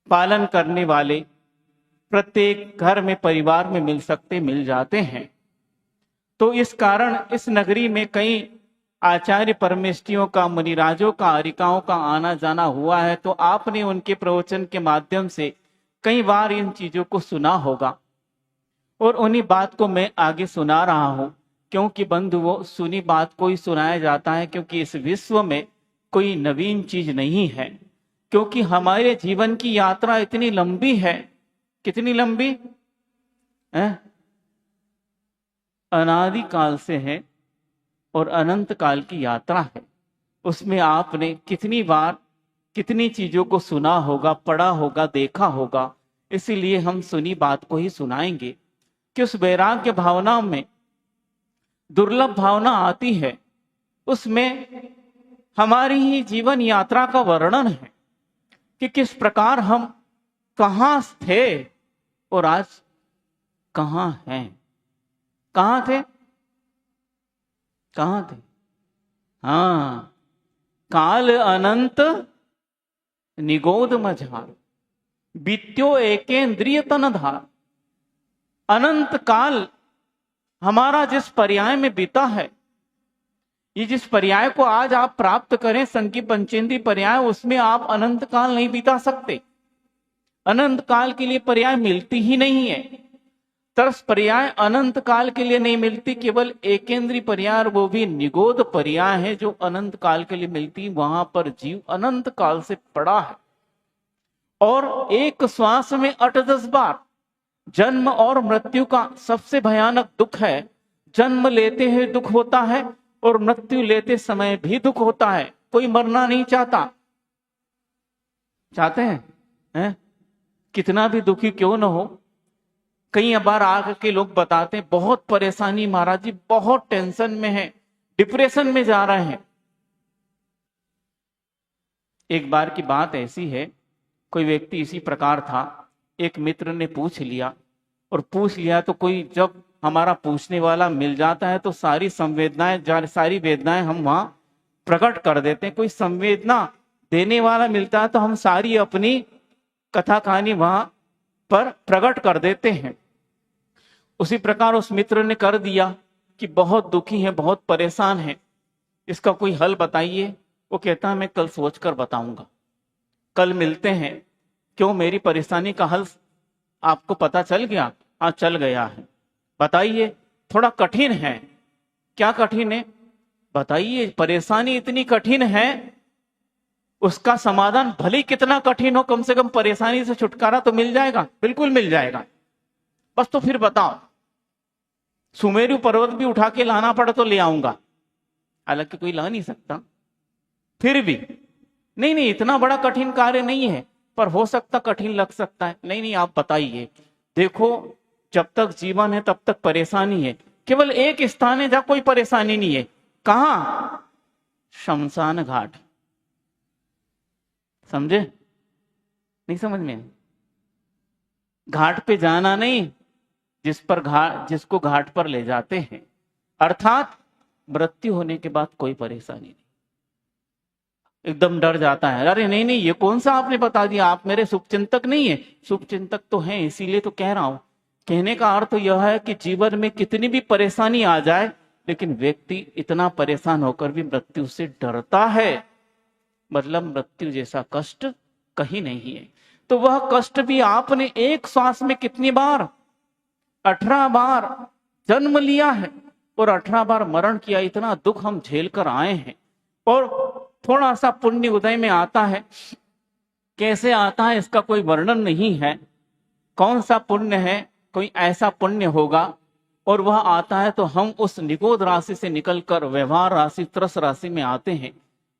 पालन करने वाले प्रत्येक घर में परिवार में मिल जाते हैं। तो इस कारण इस नगरी में कई आचार्य परमेष्ठियों का, मुनिराजों का, आरिकाओं का आना जाना हुआ है। तो आपने उनके प्रवचन के माध्यम से कई बार इन चीजों को सुना होगा, और उन्हीं बात को मैं आगे सुना रहा हूं, क्योंकि बंधु वो सुनी बात को ही सुनाया जाता है, क्योंकि इस विश्व में कोई नवीन चीज नहीं है। क्योंकि हमारे जीवन की यात्रा इतनी लंबी है, कितनी लंबी है, अनादि काल से है और अनंत काल की यात्रा है। उसमें आपने कितनी बार कितनी चीजों को सुना होगा, पढ़ा होगा, देखा होगा। इसीलिए हम सुनी बात को ही सुनाएंगे कि उस वैराग्य भावना में दुर्लभ भावना आती है, उसमें हमारी ही जीवन यात्रा का वर्णन है कि किस प्रकार हम कहां थे और आज कहां हैं। कहां थे? कहां थे? हाँ, काल अनंत निगोद मझार, बीत्यो एकेंद्रिय तनधार। अनंत काल हमारा जिस पर्याय में बीता है, ये जिस पर्याय को आज आप प्राप्त करें, संकी पंचेंद्रीय पर्याय, उसमें आप अनंत काल नहीं बिता सकते। अनंत काल के लिए पर्याय मिलती ही नहीं है। तरस पर्याय अनंत काल के लिए नहीं मिलती, केवल एकेंद्रीय पर्याय, वो भी निगोद पर्याय है जो अनंत काल के लिए मिलती। वहां पर जीव अनंत काल से पड़ा है और एक श्वास में 8-10 बार जन्म और मृत्यु का सबसे भयानक दुख है। जन्म लेते हुए दुख होता है और मृत्यु लेते समय भी दुख होता है। कोई मरना नहीं चाहता, चाहते हैं? कितना भी दुखी क्यों न हो। कई बार आकर के लोग बताते हैं बहुत परेशानी महाराज जी, बहुत टेंशन में है, डिप्रेशन में जा रहे हैं। एक बार की बात ऐसी है, कोई व्यक्ति इसी प्रकार था, एक मित्र ने पूछ लिया तो कोई, जब हमारा पूछने वाला मिल जाता है तो सारी संवेदनाएं, सारी वेदनाएं हम वहां प्रकट कर देते हैं। कोई संवेदना देने वाला मिलता है तो हम सारी अपनी कथा कहानी वहां पर प्रकट कर देते हैं। उसी प्रकार उस मित्र ने कर दिया कि बहुत दुखी है, बहुत परेशान है, इसका कोई हल बताइए। वो कहता है मैं कल सोच कर बताऊंगा, कल मिलते हैं। क्यों, मेरी परेशानी का हल आपको पता चल गया? हाँ, चल गया है। बताइए, थोड़ा कठिन है। क्या कठिन है बताइए? परेशानी इतनी कठिन है, उसका समाधान भले कितना कठिन हो, कम से कम परेशानी से छुटकारा तो मिल जाएगा। बिल्कुल मिल जाएगा, बस तो फिर बताओ। सुमेरु पर्वत भी उठा के लाना पड़ा तो ले आऊंगा, हालांकि कोई ला नहीं सकता, फिर भी नहीं इतना बड़ा कठिन कार्य नहीं है, पर हो सकता कठिन लग सकता है। नहीं आप बताइए। देखो, जब तक जीवन है तब तक परेशानी है, केवल एक स्थान है जहां कोई परेशानी नहीं है। कहां? शमशान घाट। समझे? नहीं समझ में? घाट पे जाना नहीं, जिसको घाट पर ले जाते हैं, अर्थात मृत्यु होने के बाद कोई परेशानी नहीं। एकदम डर जाता है, अरे नहीं नहीं, ये कौन सा आपने बता दिया, आप मेरे शुभचिंतक नहीं है। शुभचिंतक तो हैं, इसीलिए तो कह रहा हूं। कहने का अर्थ यह है कि जीवन में कितनी भी परेशानी आ जाए, लेकिन व्यक्ति इतना परेशान होकर भी मृत्यु से डरता है, मतलब मृत्यु जैसा कष्ट कहीं नहीं है। तो वह कष्ट भी आपने एक श्वास में कितनी बार? 18 बार जन्म लिया है और 18 बार मरण किया। इतना दुख हम झेल कर आए हैं और थोड़ा सा पुण्य उदय में आता है। कैसे आता है इसका कोई वर्णन नहीं है। कौन सा पुण्य है? कोई ऐसा पुण्य होगा और वह आता है तो हम उस निगोद राशि से निकलकर व्यवहार राशि, त्रस राशि में आते हैं।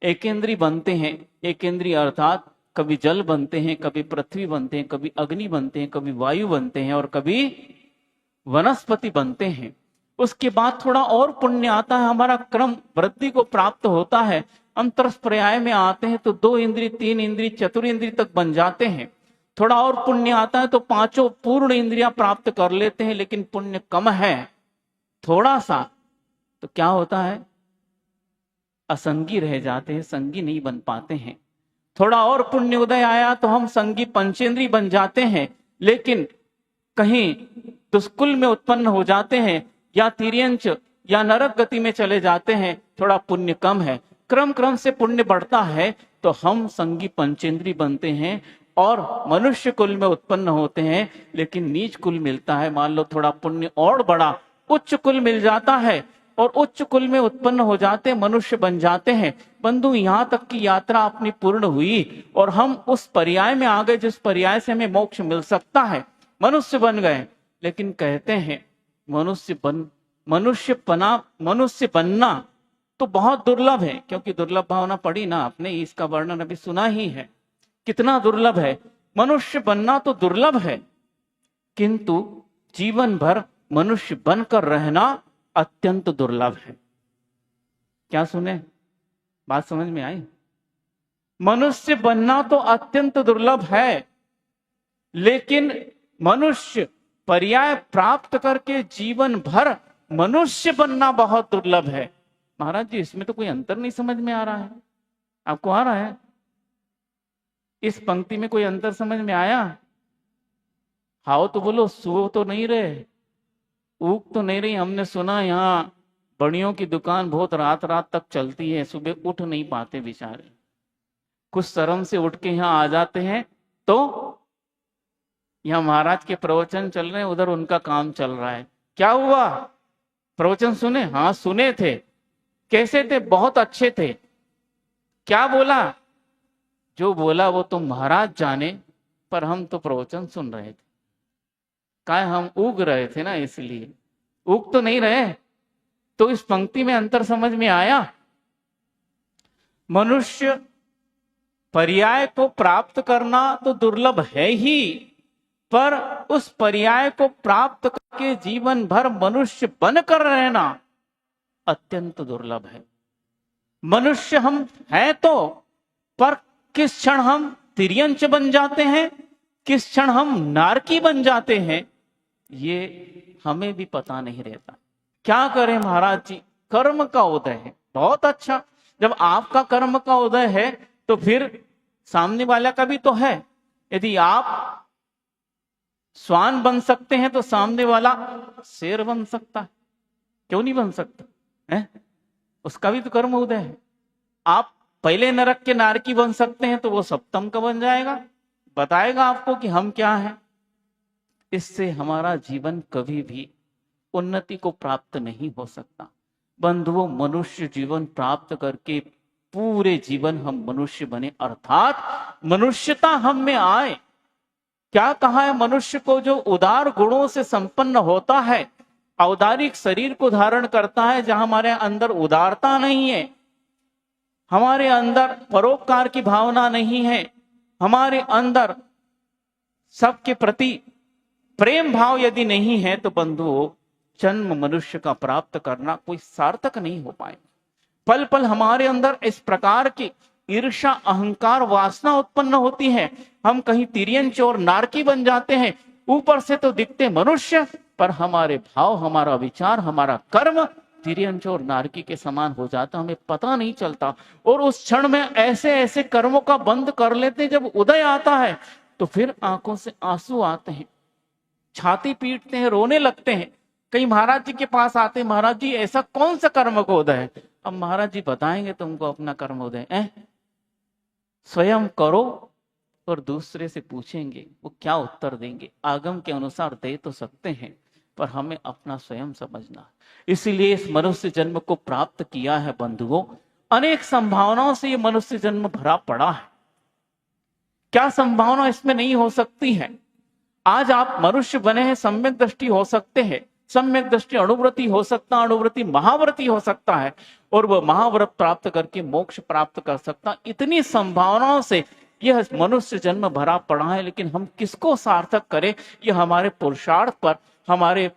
एकेंद्री बनते हैं। एकेंद्री अर्थात कभी जल बनते हैं, कभी पृथ्वी बनते हैं, कभी अग्नि बनते हैं, कभी वायु बनते हैं और कभी वनस्पति बनते हैं। उसके बाद थोड़ा और पुण्य आता है, हमारा क्रम वृद्धि को प्राप्त होता है। अंतरस पर्याय में आते हैं तो 2 इंद्रिय, 3 इंद्रिय, चतुर्इंद्रिय तक बन जाते हैं। थोड़ा और पुण्य आता है तो 5 पूर्ण इंद्रियां प्राप्त कर लेते हैं। लेकिन पुण्य कम है थोड़ा सा तो क्या होता है? असंगी रह जाते हैं, संगी नहीं बन पाते हैं। थोड़ा और पुण्य उदय आया तो हम संगी पंचेंद्री बन जाते हैं, लेकिन कहीं दुष्कुल में उत्पन्न हो जाते हैं या तिर्यंच या नरक गति में चले जाते हैं। थोड़ा पुण्य कम है, क्रम क्रम से पुण्य बढ़ता है तो हम संगी पंचेंद्री बनते हैं और मनुष्य कुल में उत्पन्न होते हैं। लेकिन नीच कुल मिलता है, मान लो थोड़ा पुण्य और बड़ा, उच्च कुल मिल जाता है और उच्च कुल में उत्पन्न हो जाते, मनुष्य बन जाते हैं। बंधु, यहाँ तक की यात्रा अपनी पूर्ण हुई और हम उस पर्याय में आ गए जिस पर्याय से हमें मोक्ष मिल सकता है। मनुष्य बन गए। लेकिन कहते हैं मनुष्य बनना तो बहुत दुर्लभ है, क्योंकि दुर्लभ भावना पड़ी ना आपने, इसका वर्णन अभी सुना ही है कितना दुर्लभ है। मनुष्य बनना तो दुर्लभ है, किंतु जीवन भर मनुष्य बनकर रहना अत्यंत दुर्लभ है। क्या सुने? बात समझ में आई? मनुष्य बनना तो अत्यंत दुर्लभ है, लेकिन मनुष्य पर्याय प्राप्त करके जीवन भर मनुष्य बनना बहुत दुर्लभ है। महाराज जी, इसमें तो कोई अंतर नहीं समझ में आ रहा है। आपको आ रहा है? इस पंक्ति में कोई अंतर समझ में आया? हाओ तो बोलो, सो तो नहीं रहे, ऊक तो नहीं रही। हमने सुना यहाँ बड़ियों की दुकान बहुत रात रात तक चलती है, सुबह उठ नहीं पाते बेचारे। कुछ शर्म से उठ के यहाँ आ जाते हैं तो यहाँ महाराज के प्रवचन चल रहे हैं, उधर उनका काम चल रहा है। क्या हुआ? प्रवचन सुने? हाँ सुने थे। कैसे थे? बहुत अच्छे थे। क्या बोला? जो बोला वो तो महाराज जाने, पर हम तो प्रवचन सुन रहे थे। काय हम उग रहे थे ना, इसलिए। उग तो नहीं रहे। तो इस पंक्ति में अंतर समझ में आया? मनुष्य पर्याय को प्राप्त करना तो दुर्लभ है ही, पर उस पर्याय को प्राप्त करके जीवन भर मनुष्य बनकर रहना अत्यंत दुर्लभ है। मनुष्य हम हैं तो, पर किस क्षण हम तिर्यंच बन जाते हैं, किस क्षण हम नारकी बन जाते हैं, ये हमें भी पता नहीं रहता। क्या करें महाराज जी? कर्म का उदय है। बहुत अच्छा। जब आपका कर्म का उदय है तो फिर सामने वाला का भी तो है। यदि आप श्वान बन सकते हैं तो सामने वाला शेर बन सकता है, क्यों नहीं बन सकता है? उसका भी तो कर्म उदय है। आप पहले नरक के नारकी बन सकते हैं तो वो सप्तम का बन जाएगा, बताएगा आपको कि हम क्या हैं। इससे हमारा जीवन कभी भी उन्नति को प्राप्त नहीं हो सकता। बंधुओं, मनुष्य जीवन प्राप्त करके पूरे जीवन हम मनुष्य बने, अर्थात मनुष्यता हम में आए। क्या कहा है? मनुष्य को जो उदार गुणों से संपन्न होता है, औदारिक शरीर को धारण करता है, जहां हमारे अंदर उदारता नहीं है, हमारे अंदर परोपकार की भावना नहीं है, हमारे अंदर सबके प्रति प्रेम भाव यदि नहीं है, तो बंधुओं जन्म मनुष्य का प्राप्त करना कोई सार्थक नहीं हो पाए। पल पल हमारे अंदर इस प्रकार की ईर्ष्या, अहंकार, वासना उत्पन्न होती है। हम कहीं तिर्यन चोर नारकी बन जाते हैं। ऊपर से तो दिखते मनुष्य, पर हमारे भाव, हमारा विचार, हमारा कर्म तिर्यन चोर नारकी के समान हो जाता, हमें पता नहीं चलता। और उस क्षण में ऐसे ऐसे कर्मों का बंद कर लेते, जब उदय आता है तो फिर आंखों से आंसू आते हैं, छाती पीटते हैं, रोने लगते हैं। कई महाराज जी के पास आते, महाराज जी ऐसा कौन सा कर्म को उदय है? अब महाराज जी बताएंगे तुमको अपना कर्म उदय, स्वयं करो और दूसरे से पूछेंगे, वो क्या उत्तर देंगे? आगम के अनुसार दे तो सकते हैं, पर हमें अपना स्वयं समझना। इसीलिए इस मनुष्य जन्म को प्राप्त किया है बंधुओं। अनेक संभावनाओं से ये मनुष्य जन्म भरा पड़ा है। क्या संभावना इसमें नहीं हो सकती है? आज आप मनुष्य बने हैं, सम्यक दृष्टि हो सकते हैं, सम्यक दृष्टि अणुव्रति हो सकता, अणुव्रति महाव्रति हो सकता है, और वह महाव्रत प्राप्त करके मोक्ष प्राप्त कर सकता। इतनी संभावनाओं से यह मनुष्य जन्म भरा पड़ा है, लेकिन हम किसको सार्थक करें, यह हमारे पुरुषार्थ पर, हमारे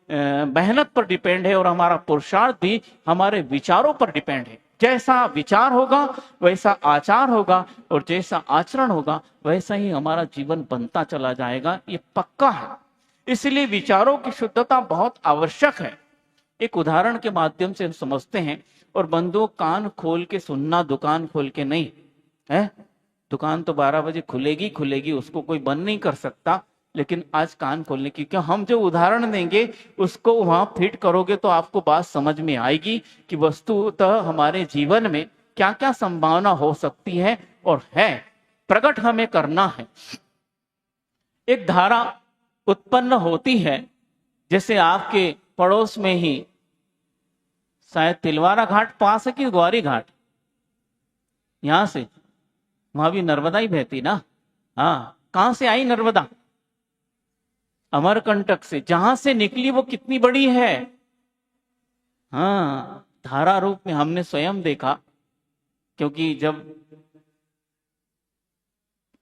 मेहनत पर डिपेंड है, और हमारा पुरुषार्थ भी हमारे विचारों पर डिपेंड है। जैसा विचार होगा वैसा आचार होगा, और जैसा आचरण होगा वैसा ही हमारा जीवन बनता चला जाएगा, ये पक्का है। इसलिए विचारों की शुद्धता बहुत आवश्यक है। एक उदाहरण के माध्यम से हम समझते हैं। और बंधुओं, कान खोल के सुनना, दुकान खोल के नहीं है। दुकान तो 12 बजे खुलेगी, उसको कोई बंद नहीं कर सकता, लेकिन आज कान खोलने की, क्यों, हम जो उदाहरण देंगे उसको वहां फिट करोगे तो आपको बात समझ में आएगी कि वस्तुतः हमारे जीवन में क्या क्या संभावना हो सकती है, और है प्रकट हमें करना है। एक धारा उत्पन्न होती है, जैसे आपके पड़ोस में ही शायद तिलवारा घाट पास है कि ग्वारी घाट, यहां से वहां भी नर्मदा ही बहती ना। हाँ, कहां से आई नर्मदा? अमरकंटक से। जहां से निकली वो कितनी बड़ी है। हाँ, धारा रूप में हमने स्वयं देखा, क्योंकि जब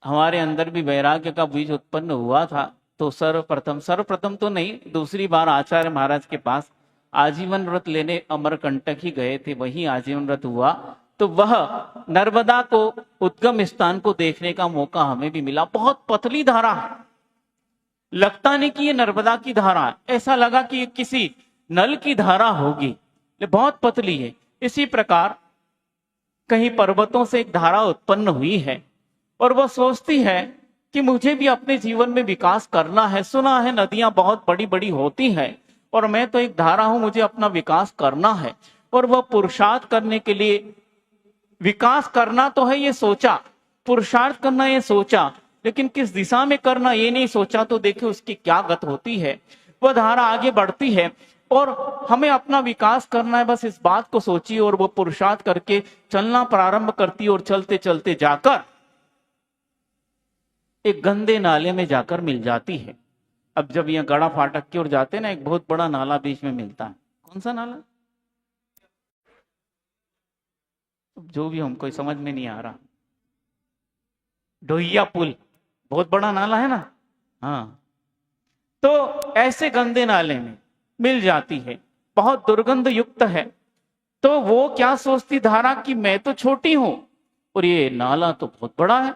हमारे अंदर भी वैराग्य का बीज उत्पन्न हुआ था, तो सर्वप्रथम तो नहीं, दूसरी बार आचार्य महाराज के पास आजीवन व्रत लेने अमरकंटक ही गए थे, वहीं आजीवन व्रत हुआ। तो वह नर्मदा को, उद्गम स्थान को देखने का मौका हमें भी मिला। बहुत पतली धारा है, लगता नहीं कि ये नर्मदा की धारा है, ऐसा लगा कि ये किसी नल की धारा होगी, बहुत पतली है। इसी प्रकार कहीं पर्वतों से एक धारा उत्पन्न हुई है, और वह सोचती है कि मुझे भी अपने जीवन में विकास करना है। सुना है नदियां बहुत बड़ी बड़ी होती हैं, और मैं तो एक धारा हूं, मुझे अपना विकास करना है। और वह पुरुषार्थ करने के लिए, विकास करना तो है ये सोचा, पुरुषार्थ करना ये सोचा, लेकिन किस दिशा में करना ये नहीं सोचा। तो देखिए उसकी क्या गत होती है। वह धारा आगे बढ़ती है, और हमें अपना विकास करना है, बस इस बात को सोची, और वो पुरुषार्थ करके चलना प्रारंभ करती, और चलते चलते जाकर एक गंदे नाले में जाकर मिल जाती है। अब जब यह गड़ा फाटक की ओर जाते ना, एक बहुत बड़ा नाला बीच में मिलता है। कौन सा नाला? जो भी हमको समझ में नहीं आ रहा। डोहिया पुल, बहुत बड़ा नाला है ना। हाँ, तो ऐसे गंदे नाले में मिल जाती है, बहुत दुर्गंध युक्त है। तो वो क्या सोचती धारा कि मैं तो छोटी हूं, और ये नाला तो बहुत बड़ा है।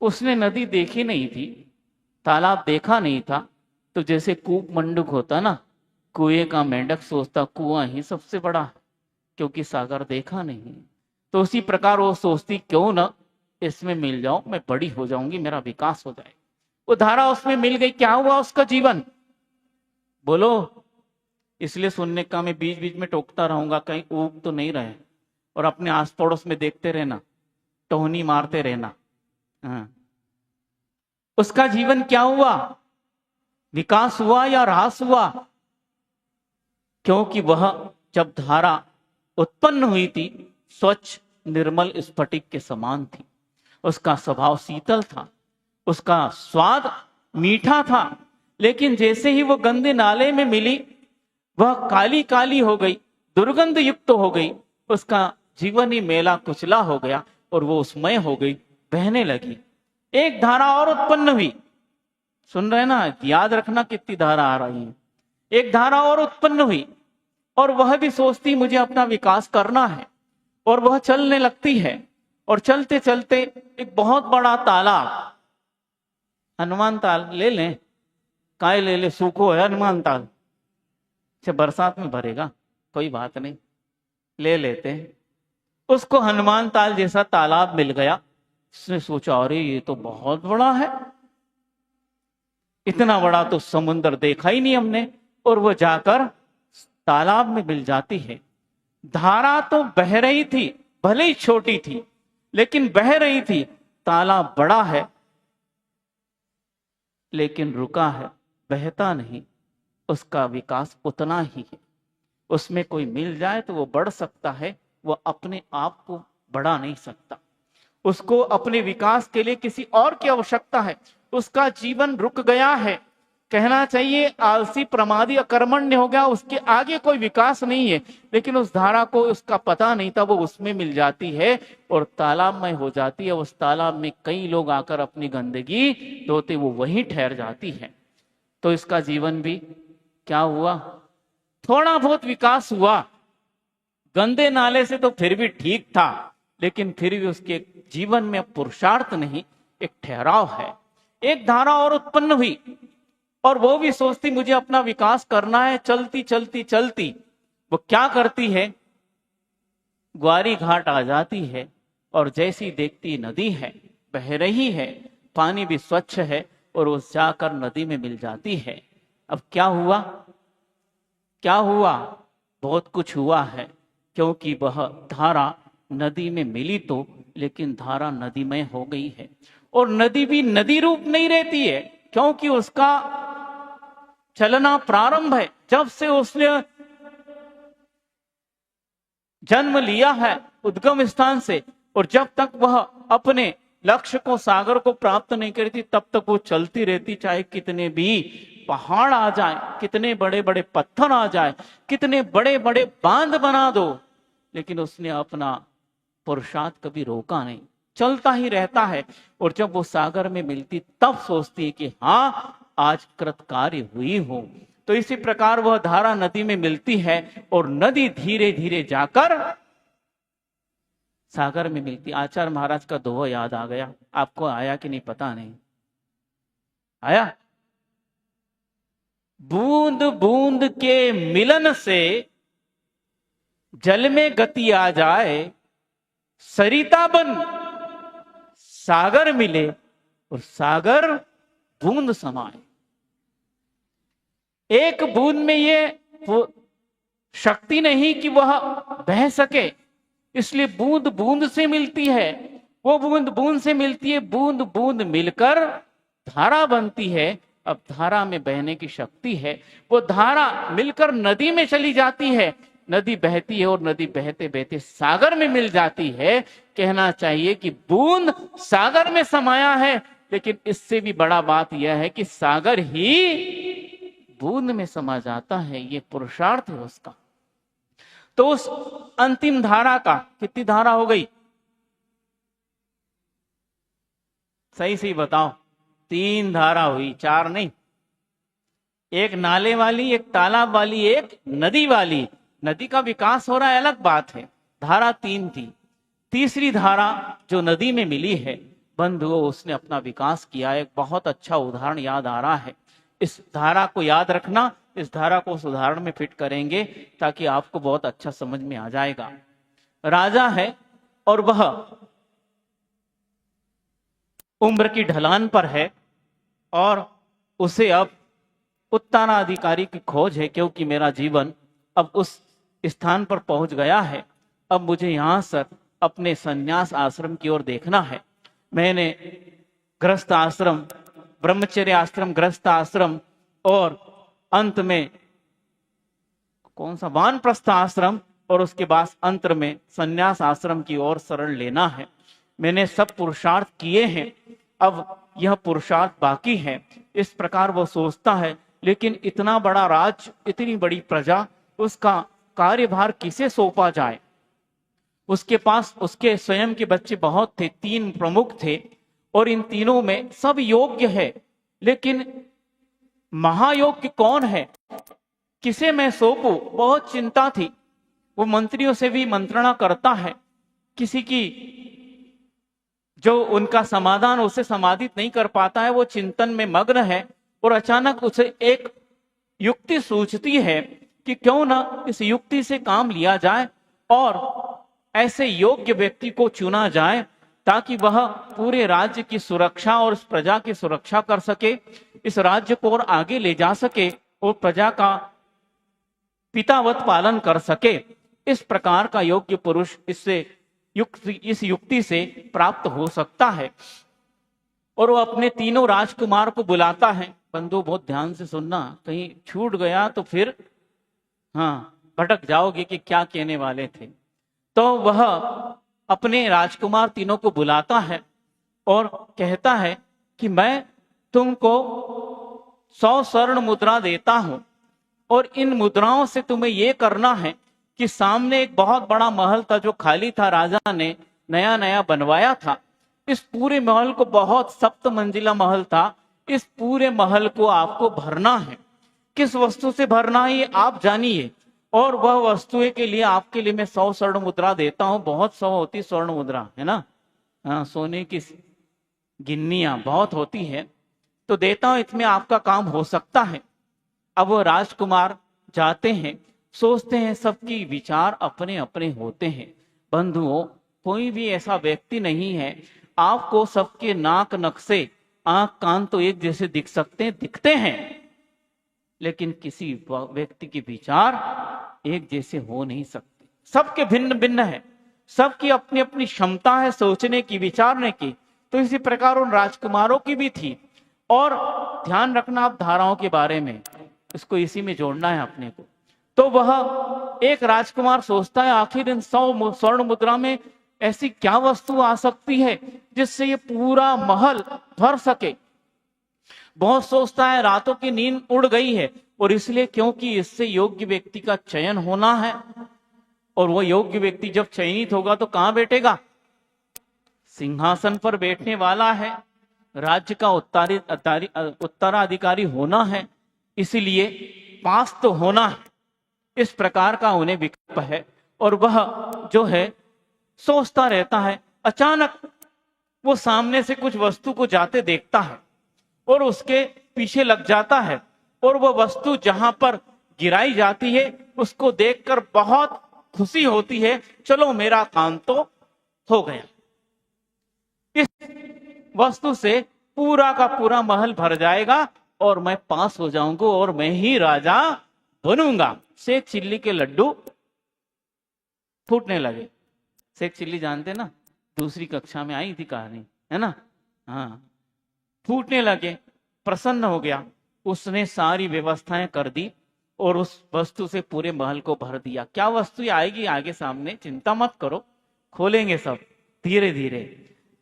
उसने नदी देखी नहीं थी, तालाब देखा नहीं था। तो जैसे कूप मंडूक होता ना, कुएं का मेंढक सोचता कुआं ही सबसे बड़ा है, क्योंकि सागर देखा नहीं। तो उसी प्रकार वो सोचती क्यों ना इसमें मिल जाऊं, मैं बड़ी हो जाऊंगी, मेरा विकास हो जाए। वो धारा उसमें मिल गई, क्या हुआ उसका जीवन? बोलो। इसलिए सुनने का मैं बीच बीच में टोकता रहूंगा, कहीं ऊब तो नहीं रहे, और अपने आस पड़ोस में देखते रहना, टोहनी मारते रहना। हाँ। उसका जीवन क्या हुआ? विकास हुआ या ह्रास हुआ? क्योंकि वह जब धारा उत्पन्न हुई थी, स्वच्छ निर्मल स्फटिक के समान थी। उसका स्वभाव शीतल था, उसका स्वाद मीठा था। लेकिन जैसे ही वो गंदे नाले में मिली, वह काली काली हो गई, दुर्गंध युक्त हो गई। उसका जीवन ही मेला कुचला हो गया, और वो उसमय हो गई, बहने लगी। एक धारा और उत्पन्न हुई। सुन रहे ना, याद रखना कितनी धारा आ रही है। एक धारा और उत्पन्न हुई और वह भी सोचती मुझे अपना विकास करना है, और वह चलने लगती है। और चलते चलते एक बहुत बड़ा तालाब, हनुमान ताल ले लें, काय ले ले, सूखो है हनुमान ताल, से बरसात में भरेगा, कोई बात नहीं, ले लेते हैं। उसको हनुमान ताल जैसा तालाब मिल गया। उसने सोचा अरे ये तो बहुत बड़ा है, इतना बड़ा तो समुद्र देखा ही नहीं हमने। और वो जाकर तालाब में मिल जाती है। धारा तो बह रही थी, भले ही छोटी थी लेकिन बह रही थी। तालाब बड़ा है लेकिन रुका है, बहता नहीं, उसका विकास उतना ही है। उसमें कोई मिल जाए तो वो बढ़ सकता है, वो अपने आप को बढ़ा नहीं सकता। उसको अपने विकास के लिए किसी और की आवश्यकता है। उसका जीवन रुक गया है, कहना चाहिए आलसी, प्रमादी, अकर्मण्य हो गया, उसके आगे कोई विकास नहीं है। लेकिन उस धारा को उसका पता नहीं था, वो उसमें मिल जाती है और तालाब में हो जाती है। उस तालाब में कई लोग आकर अपनी गंदगी धोते, वो वहीं ठहर जाती है। तो इसका जीवन भी क्या हुआ, थोड़ा बहुत विकास हुआ। गंदे नाले से तो फिर भी ठीक था, लेकिन फिर भी उसके जीवन में पुरुषार्थ नहीं, एक ठहराव है। एक धारा और उत्पन्न हुई और वो भी सोचती मुझे अपना विकास करना है। चलती चलती चलती वो क्या करती है, ग्वारी घाट आ जाती है और जैसी देखती नदी है, बह रही है, पानी भी स्वच्छ है, और वो जाकर नदी में मिल जाती है। अब क्या हुआ, क्या हुआ, बहुत कुछ हुआ है, क्योंकि वह धारा नदी में मिली तो, लेकिन धारा नदीमय हो गई है। और नदी भी नदी रूप नहीं रहती है, क्योंकि उसका चलना प्रारंभ है। जब से उसने जन्म लिया है उद्गम स्थान से, और जब तक वह अपने लक्ष्य को, सागर को प्राप्त नहीं करती, तब तक वो चलती रहती। चाहे कितने भी पहाड़ आ जाए, कितने बड़े बड़े पत्थर आ जाए, कितने बड़े बड़े बांध बना दो, लेकिन उसने अपना पुरुषार्थ कभी रोका नहीं, चलता ही रहता है। और जब वो सागर में मिलती तब सोचती है कि हाँ, आज कृतकार्य हुई हो। तो इसी प्रकार वह धारा नदी में मिलती है और नदी धीरे धीरे जाकर सागर में मिलती। आचार्य महाराज का दोहा याद आ गया, आपको आया कि नहीं पता नहीं, आया? बूंद बूंद के मिलन से जल में गति आ जाए, सरिता बन सागर मिले और सागर बूंद समाए। एक बूंद में ये शक्ति नहीं कि वह बह सके, इसलिए बूंद बूंद से मिलती है। वो बूंद बूंद से मिलती है, बूंद बूंद मिलकर धारा बनती है। अब धारा में बहने की शक्ति है, वो धारा मिलकर नदी में चली जाती है, नदी बहती है और नदी बहते बहते सागर में मिल जाती है। कहना चाहिए कि बूंद सागर में समाया है, लेकिन इससे भी बड़ा बात यह है कि सागर ही बूंद में समा जाता है। ये पुरुषार्थ है उसका। तो उस अंतिम धारा का, कितनी धारा हो गई, सही सही बताओ? 3 धारा हुई, 4 नहीं। एक नाले वाली, एक तालाब वाली, एक नदी वाली। नदी का विकास हो रहा है अलग बात है, धारा 3 थी। तीसरी धारा जो नदी में मिली है बंधुओं, उसने अपना विकास किया। एक बहुत अच्छा उदाहरण याद आ रहा है, इस धारा को याद रखना। इस धारा को उस उदाहरण में फिट करेंगे ताकि आपको बहुत अच्छा समझ में आ जाएगा। राजा है और वह उम्र की ढलान पर है और उसे अब उत्तराधिकारी की खोज है, क्योंकि मेरा जीवन अब उस स्थान पर पहुंच गया है। अब मुझे यहां से अपने संन्यास आश्रम की ओर देखना है। मैंने गृहस्थ आश्रम, ब्रह्मचर्य आश्रम, गृहस्थ आश्रम और अंत में कौन सा, वानप्रस्थ आश्रम, और उसके बाद अंत में संन्यास आश्रम की ओर शरण लेना है। मैंने सब पुरुषार्थ किए हैं, अब यह पुरुषार्थ बाकी है। इस प्रकार वो सोचता है, लेकिन इतना बड़ा राज्य, इतनी बड़ी प्रजा, उसका कार्यभार किसे सौंपा जाए? उसके पास उसके स्वयं के बच्चे बहुत थे, 3 प्रमुख थे, और इन तीनों में सब योग्य है, लेकिन महायोग्य कौन है? किसे मैं सौंपूं, बहुत चिंता थी। वो मंत्रियों से भी मंत्रणा करता है, किसी की जो उनका समाधान उसे समाधित नहीं कर पाता है, वो चिंतन में मग्न है। और अचानक उसे एक युक्ति सूझती है कि क्यों ना इस युक्ति से काम लिया जाए और ऐसे योग्य व्यक्ति को चुना जाए ताकि वह पूरे राज्य की सुरक्षा और इस प्रजा की सुरक्षा कर सके, इस राज्य को और आगे ले जा सके और प्रजा का पितावत पालन कर सके। इस प्रकार का योग्य पुरुष इस युक्ति से प्राप्त हो सकता है। और वो अपने तीनों राजकुमार को बुलाता है। बंधु बहुत ध्यान से सुनना, कहीं छूट गया तो फिर भटक जाओगे कि क्या कहने वाले थे। तो वह अपने राजकुमार तीनों को बुलाता है और कहता है कि मैं तुमको 100 स्वर्ण मुद्रा देता हूं और इन मुद्राओं से तुम्हें यह करना है कि सामने एक बहुत बड़ा महल था जो खाली था, राजा ने नया नया बनवाया था। इस पूरे महल को, बहुत 7 मंजिला महल था, इस पूरे महल को आपको भरना है। किस वस्तु से भरना है ये आप जानिए, और वह वस्तुएं के लिए आपके लिए मैं 100 स्वर्ण मुद्रा देता हूं। बहुत 100 होती स्वर्ण मुद्रा, है ना। हाँ, सोने की गिन्नियां बहुत होती है, तो देता हूं, इसमें आपका काम हो सकता है। अब वो राजकुमार जाते हैं, सोचते हैं, सबकी विचार अपने अपने होते हैं। बंधुओं, कोई भी ऐसा व्यक्ति नहीं है, आपको सबके नाक नक्शे, आंख कान तो एक जैसे दिखते हैं, लेकिन किसी व्यक्ति के विचार एक जैसे हो नहीं सकते। सबके भिन्न भिन्न है, सबकी अपनी अपनी क्षमता है सोचने की, विचारने की। तो इसी प्रकार उन राजकुमारों की भी थी। और ध्यान रखना आप धाराओं के बारे में, इसको इसी में जोड़ना है अपने को। तो वह एक राजकुमार सोचता है, आखिर इन 100 स्वर्ण मुद्रा में ऐसी क्या वस्तु आ सकती है जिससे ये पूरा महल भर सके। बहुत सोचता है, रातों की नींद उड़ गई है, और इसलिए क्योंकि इससे योग्य व्यक्ति का चयन होना है, और वो योग्य व्यक्ति जब चयनित होगा तो कहां बैठेगा, सिंहासन पर बैठने वाला है, राज्य का उत्तराधिकारी होना है, इसलिए पास तो होना है। इस प्रकार का उन्हें विकल्प है। और वह जो है सोचता रहता है। अचानक वो सामने से कुछ वस्तु को जाते देखता है और उसके पीछे लग जाता है, और वह वस्तु जहां पर गिराई जाती है उसको देखकर बहुत खुशी होती है। चलो, मेरा काम तो हो गया, इस वस्तु से पूरा का पूरा महल भर जाएगा और मैं पास हो जाऊंगा और मैं ही राजा बनूंगा। शेख चिल्ली के लड्डू फूटने लगे। शेख चिल्ली जानते ना, दूसरी कक्षा में आई थी कहानी, है ना। हाँ, फूटने लगे, प्रसन्न हो गया। उसने सारी व्यवस्थाएं कर दी और उस वस्तु से पूरे महल को भर दिया। क्या वस्तु आएगी आगे सामने, चिंता मत करो, खोलेंगे सब धीरे धीरे।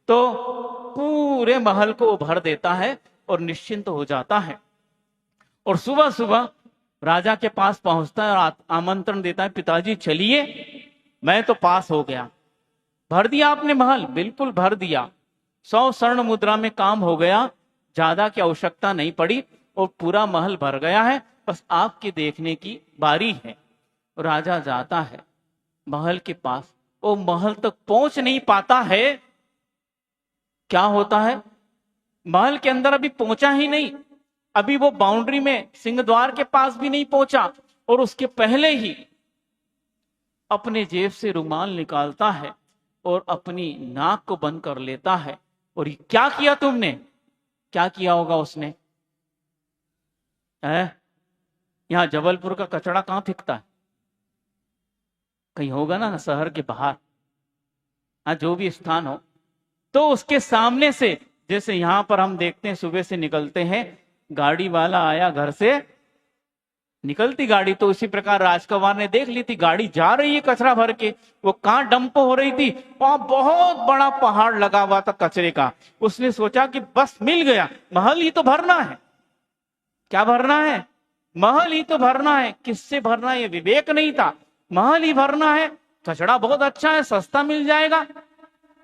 तो पूरे महल को भर देता है और निश्चिंत हो जाता है। और सुबह सुबह राजा के पास पहुंचता है और आमंत्रण देता है, पिताजी चलिए, मैं तो पास हो गया। भर दिया आपने महल? बिल्कुल भर दिया। 100 स्वर्ण मुद्रा में काम हो गया, ज्यादा की आवश्यकता नहीं पड़ी और पूरा महल भर गया है। बस आपके देखने की बारी है। राजा जाता है महल के पास, वो महल तक पहुंच नहीं पाता है। क्या होता है, महल के अंदर अभी पहुंचा ही नहीं, अभी वो बाउंड्री में सिंह द्वार के पास भी नहीं पहुंचा, और उसके पहले ही अपने जेब से रुमाल निकालता है और अपनी नाक को बंद कर लेता है। और ये क्या किया तुमने? क्या किया होगा उसने? यहां जबलपुर का कचरा कहां फेंकता है? कहीं होगा ना शहर के बाहर, जो भी स्थान हो। तो उसके सामने से, जैसे यहां पर हम देखते हैं सुबह से निकलते हैं, गाड़ी वाला आया घर से, निकलती गाड़ी, तो उसी प्रकार राजकुमार ने देख ली थी गाड़ी जा रही है कचरा भर के। वो कहां डंप हो रही थी? वहां बहुत बड़ा पहाड़ लगा हुआ था कचरे का। उसने सोचा कि बस मिल गया, महल ही तो भरना है। क्या भरना है? महल ही तो भरना है। किससे भरना है ये विवेक नहीं था, महल ही भरना है। कचरा बहुत अच्छा है, सस्ता मिल जाएगा।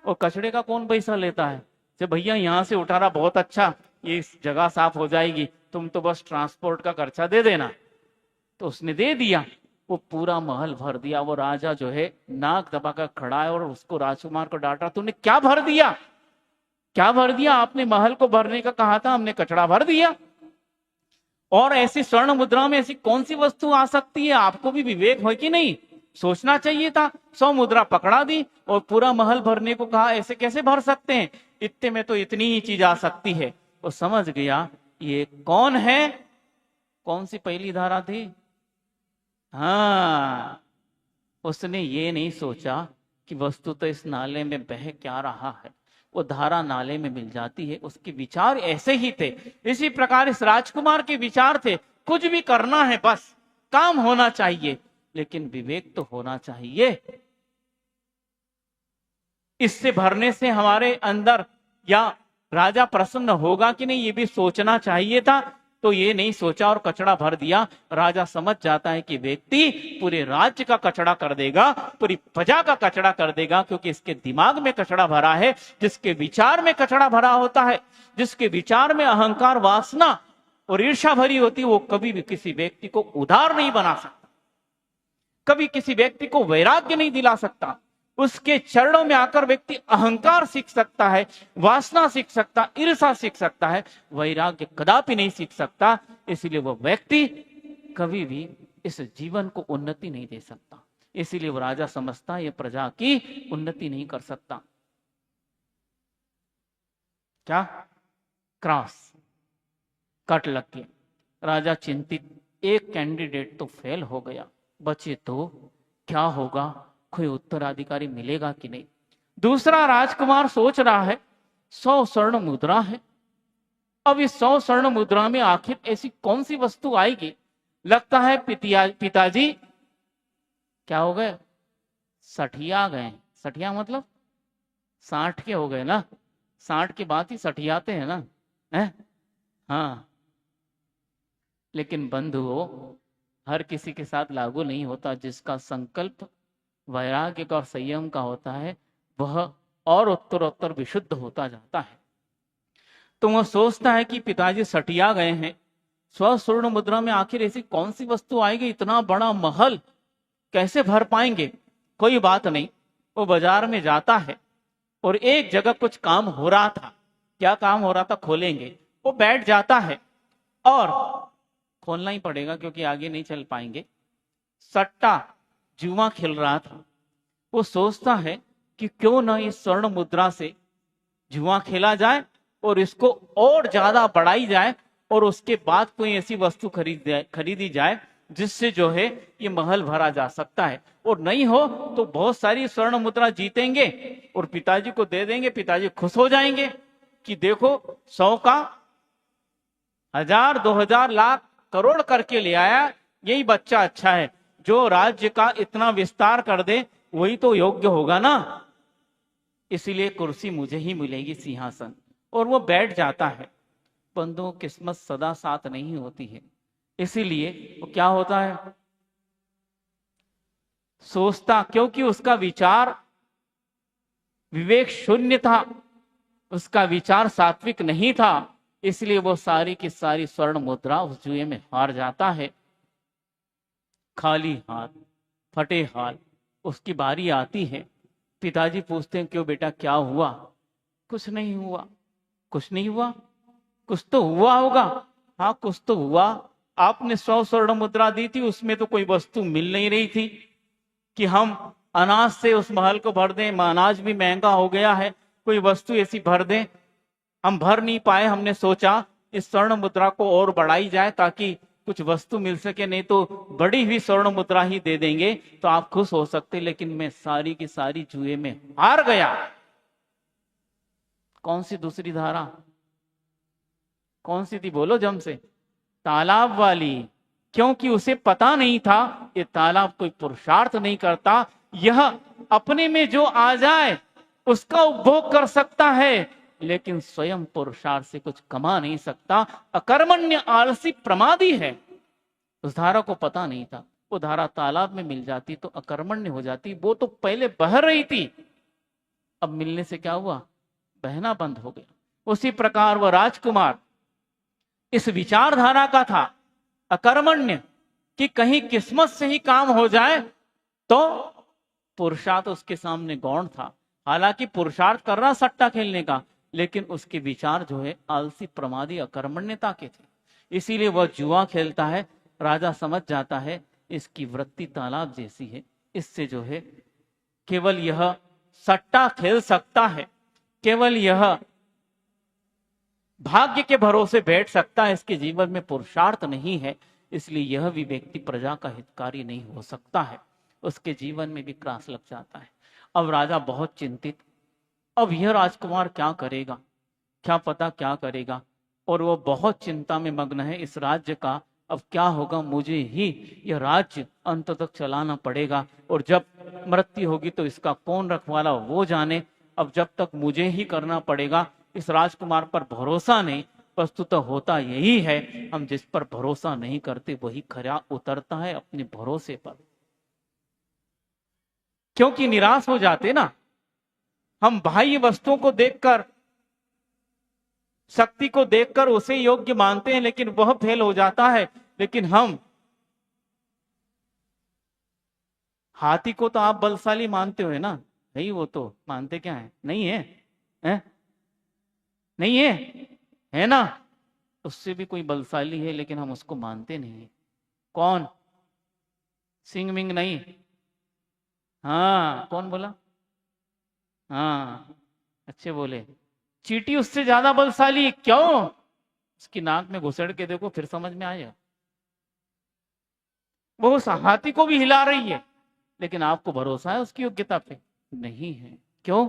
और कचड़े का कौन पैसा लेता है? जब भैया यहां से उठा रहा, बहुत अच्छा, ये जगह साफ हो जाएगी, तुम तो बस ट्रांसपोर्ट का खर्चा दे देना। तो उसने दे दिया, वो पूरा महल भर दिया। वो राजा जो है नाक दबाकर खड़ा है और उसको राजकुमार को डांटा, तूने क्या भर दिया, क्या भर दिया? आपने महल को भरने का कहा था, हमने कचड़ा भर दिया। और ऐसी स्वर्ण मुद्रा में ऐसी कौन सी वस्तु आ सकती है? आपको भी विवेक हो कि नहीं, सोचना चाहिए था। 100 मुद्रा पकड़ा दी और पूरा महल भरने को कहा, ऐसे कैसे भर सकते हैं? इतने में तो इतनी ही चीज आ सकती है। वो समझ गया ये कौन है। कौन सी पहली धारा थी? हाँ, उसने ये नहीं सोचा कि वस्तु तो इस नाले में बह क्या रहा है, वो धारा नाले में मिल जाती है। उसके विचार ऐसे ही थे। इसी प्रकार इस राजकुमार के विचार थे, कुछ भी करना है, बस काम होना चाहिए, लेकिन विवेक तो होना चाहिए। इससे भरने से हमारे अंदर या राजा प्रसन्न होगा कि नहीं, ये भी सोचना चाहिए था। तो ये नहीं सोचा और कचड़ा भर दिया। राजा समझ जाता है कि व्यक्ति पूरे राज्य का कचड़ा कर देगा, पूरी प्रजा का कचड़ा कर देगा, क्योंकि इसके दिमाग में कचड़ा भरा है। जिसके विचार में कचड़ा भरा होता है, जिसके विचार में अहंकार, वासना और ईर्ष्या भरी होती है, वो कभी भी किसी व्यक्ति को उदार नहीं बना सकता, कभी किसी व्यक्ति को वैराग्य नहीं दिला सकता। उसके चरणों में आकर व्यक्ति अहंकार सीख सकता है, वासना सीख सकता, ईर्ष्या सीख सकता है, वैराग्य कदापि नहीं सीख सकता। इसलिए वो व्यक्ति कभी भी इस जीवन को उन्नति नहीं दे सकता। इसीलिए वो राजा समझता है ये प्रजा की उन्नति नहीं कर सकता। क्या? क्रॉस कट लग गया। राजा चिंतित, एक कैंडिडेट तो फेल हो गया, बचे तो क्या होगा, कोई उत्तराधिकारी मिलेगा कि नहीं। दूसरा राजकुमार सोच रहा है 100 स्वर्ण मुद्रा है, अब इस 100 स्वर्ण मुद्रा में आखिर ऐसी कौन सी वस्तु आएगी। लगता है पिताजी क्या हो गए, सठिया गए। सठिया मतलब 60 के हो गए ना, 60 के बाद ही सठियाते हैं ना, है? हाँ, लेकिन बंधुओं, हर किसी के साथ लागू नहीं होता। जिसका संकल्प वैराग्य और संयम का होता है, वह और उत्तरोत्तर विशुद्ध होता जाता है। तो वह सोचता है कि पिताजी सटिया गए हैं, 100 स्वर्ण मुद्रा में आखिर ऐसी कौन सी वस्तु आएगी, इतना बड़ा महल कैसे भर पाएंगे। कोई बात नहीं, वो बाजार में जाता है और एक जगह कुछ काम हो रहा था। क्या काम हो रहा था, खोलेंगे। वो बैठ जाता है और खोलना ही पड़ेगा क्योंकि आगे नहीं चल पाएंगे। सट्टा जुआ खेल रहा था। वो सोचता है कि क्यों ना इस स्वर्ण मुद्रा से जुआ खेला जाए और इसको और ज्यादा बढ़ाई जाए और उसके बाद कोई ऐसी वस्तु खरीदी जाए जिससे जो है ये महल भरा जा सकता है। और नहीं हो तो बहुत सारी स्वर्ण मुद्रा जीतेंगे और पिताजी को दे देंगे। पिताजी खुश हो जाएंगे कि देखो 100 का 1000, 2000, लाख, करोड़ करके ले आया, यही बच्चा अच्छा है। जो राज्य का इतना विस्तार कर दे वही तो योग्य होगा ना, इसलिए कुर्सी मुझे ही मिलेगी, सिंहासन। और वो बैठ जाता है। बंधुओं, किस्मत सदा साथ नहीं होती है। इसीलिए वो क्या होता है, सोचता, क्योंकि उसका विचार विवेक शून्य था, उसका विचार सात्विक नहीं था, इसलिए वो सारी की सारी स्वर्ण मुद्रा उस जुए में हार जाता है। खाली हाथ, फटे हाथ उसकी बारी आती है। पिताजी पूछते हैं, क्यों बेटा, क्या हुआ? कुछ नहीं हुआ। कुछ नहीं हुआ? कुछ तो हुआ होगा। हाँ, कुछ तो हुआ। आपने 100 स्वर्ण मुद्रा दी थी, उसमें तो कोई वस्तु मिल नहीं रही थी कि हम अनाज से उस महल को भर दें। अनाज भी महंगा हो गया है, कोई वस्तु ऐसी भर दें। हम भर नहीं पाए। हमने सोचा इस स्वर्ण मुद्रा को और बढ़ाई जाए ताकि कुछ वस्तु मिल सके, नहीं तो बड़ी हुई स्वर्ण मुद्रा ही दे देंगे तो आप खुश हो सकते। लेकिन मैं सारी की सारी जुए में हार गया। कौन सी दूसरी धारा, कौन सी थी, बोलो जम से? तालाब वाली। क्योंकि उसे पता नहीं था ये तालाब कोई पुरुषार्थ नहीं करता, यह अपने में जो आ जाए उसका उपभोग कर सकता है, लेकिन स्वयं पुरुषार्थ से कुछ कमा नहीं सकता। अकर्मण्य, आलसी, प्रमादी है। उस धारा को पता नहीं था। वो धारा तालाब में मिल जाती तो अकर्मण्य हो जाती। वो तो पहले बह रही थी, अब मिलने से क्या हुआ, बहना बंद हो गया। उसी प्रकार वह राजकुमार इस विचारधारा का था, अकर्मण्य, कि कहीं किस्मत से ही काम हो जाए, तो पुरुषार्थ उसके सामने गौण था। हालांकि पुरुषार्थ कर रहा सट्टा खेलने का, लेकिन उसके विचार जो है आलसी, प्रमादी, अकर्मण्यता के थे, इसीलिए वह जुआ खेलता है। राजा समझ जाता है इसकी वृत्ति तालाब जैसी है, इससे जो है केवल यह सट्टा खेल सकता है, केवल यह भाग्य के भरोसे बैठ सकता है, इसके जीवन में पुरुषार्थ नहीं है, इसलिए यह भी व्यक्ति प्रजा का हितकारी नहीं हो सकता है। उसके जीवन में भी क्रास लग जाता है। अब राजा बहुत चिंतित, अब यह राजकुमार क्या करेगा, क्या पता क्या करेगा, और वो बहुत चिंता में मग्न है। इस राज्य का अब क्या होगा, मुझे ही यह राज्य अंत तक चलाना पड़ेगा, और जब मृत्यु होगी तो इसका कौन रखवाला वो जाने। अब जब तक मुझे ही करना पड़ेगा, इस राजकुमार पर भरोसा नहीं। वस्तुतः होता यही है, हम जिस पर भरोसा नहीं करते वही खरा उतरता है अपने भरोसे पर, क्योंकि निराश हो जाते ना। हम बाह्य वस्तुओं को देखकर, शक्ति को देखकर उसे योग्य मानते हैं, लेकिन वह फेल हो जाता है। लेकिन हम, हाथी को तो आप बलशाली मानते हो ना, नहीं वो तो मानते क्या है, नहीं है, है? नहीं है ना, उससे भी कोई बलशाली है, लेकिन हम उसको मानते नहीं है। कौन? सिंह मिंग नहीं, हाँ कौन बोला, हाँ अच्छे बोले, चींटी उससे ज्यादा बलशाली। क्यों? उसकी नाक में घुसड़ के देखो, फिर समझ में आएगा। वो उस हाथी को भी हिला रही है, लेकिन आपको भरोसा है उसकी योग्यता पे? नहीं है। क्यों?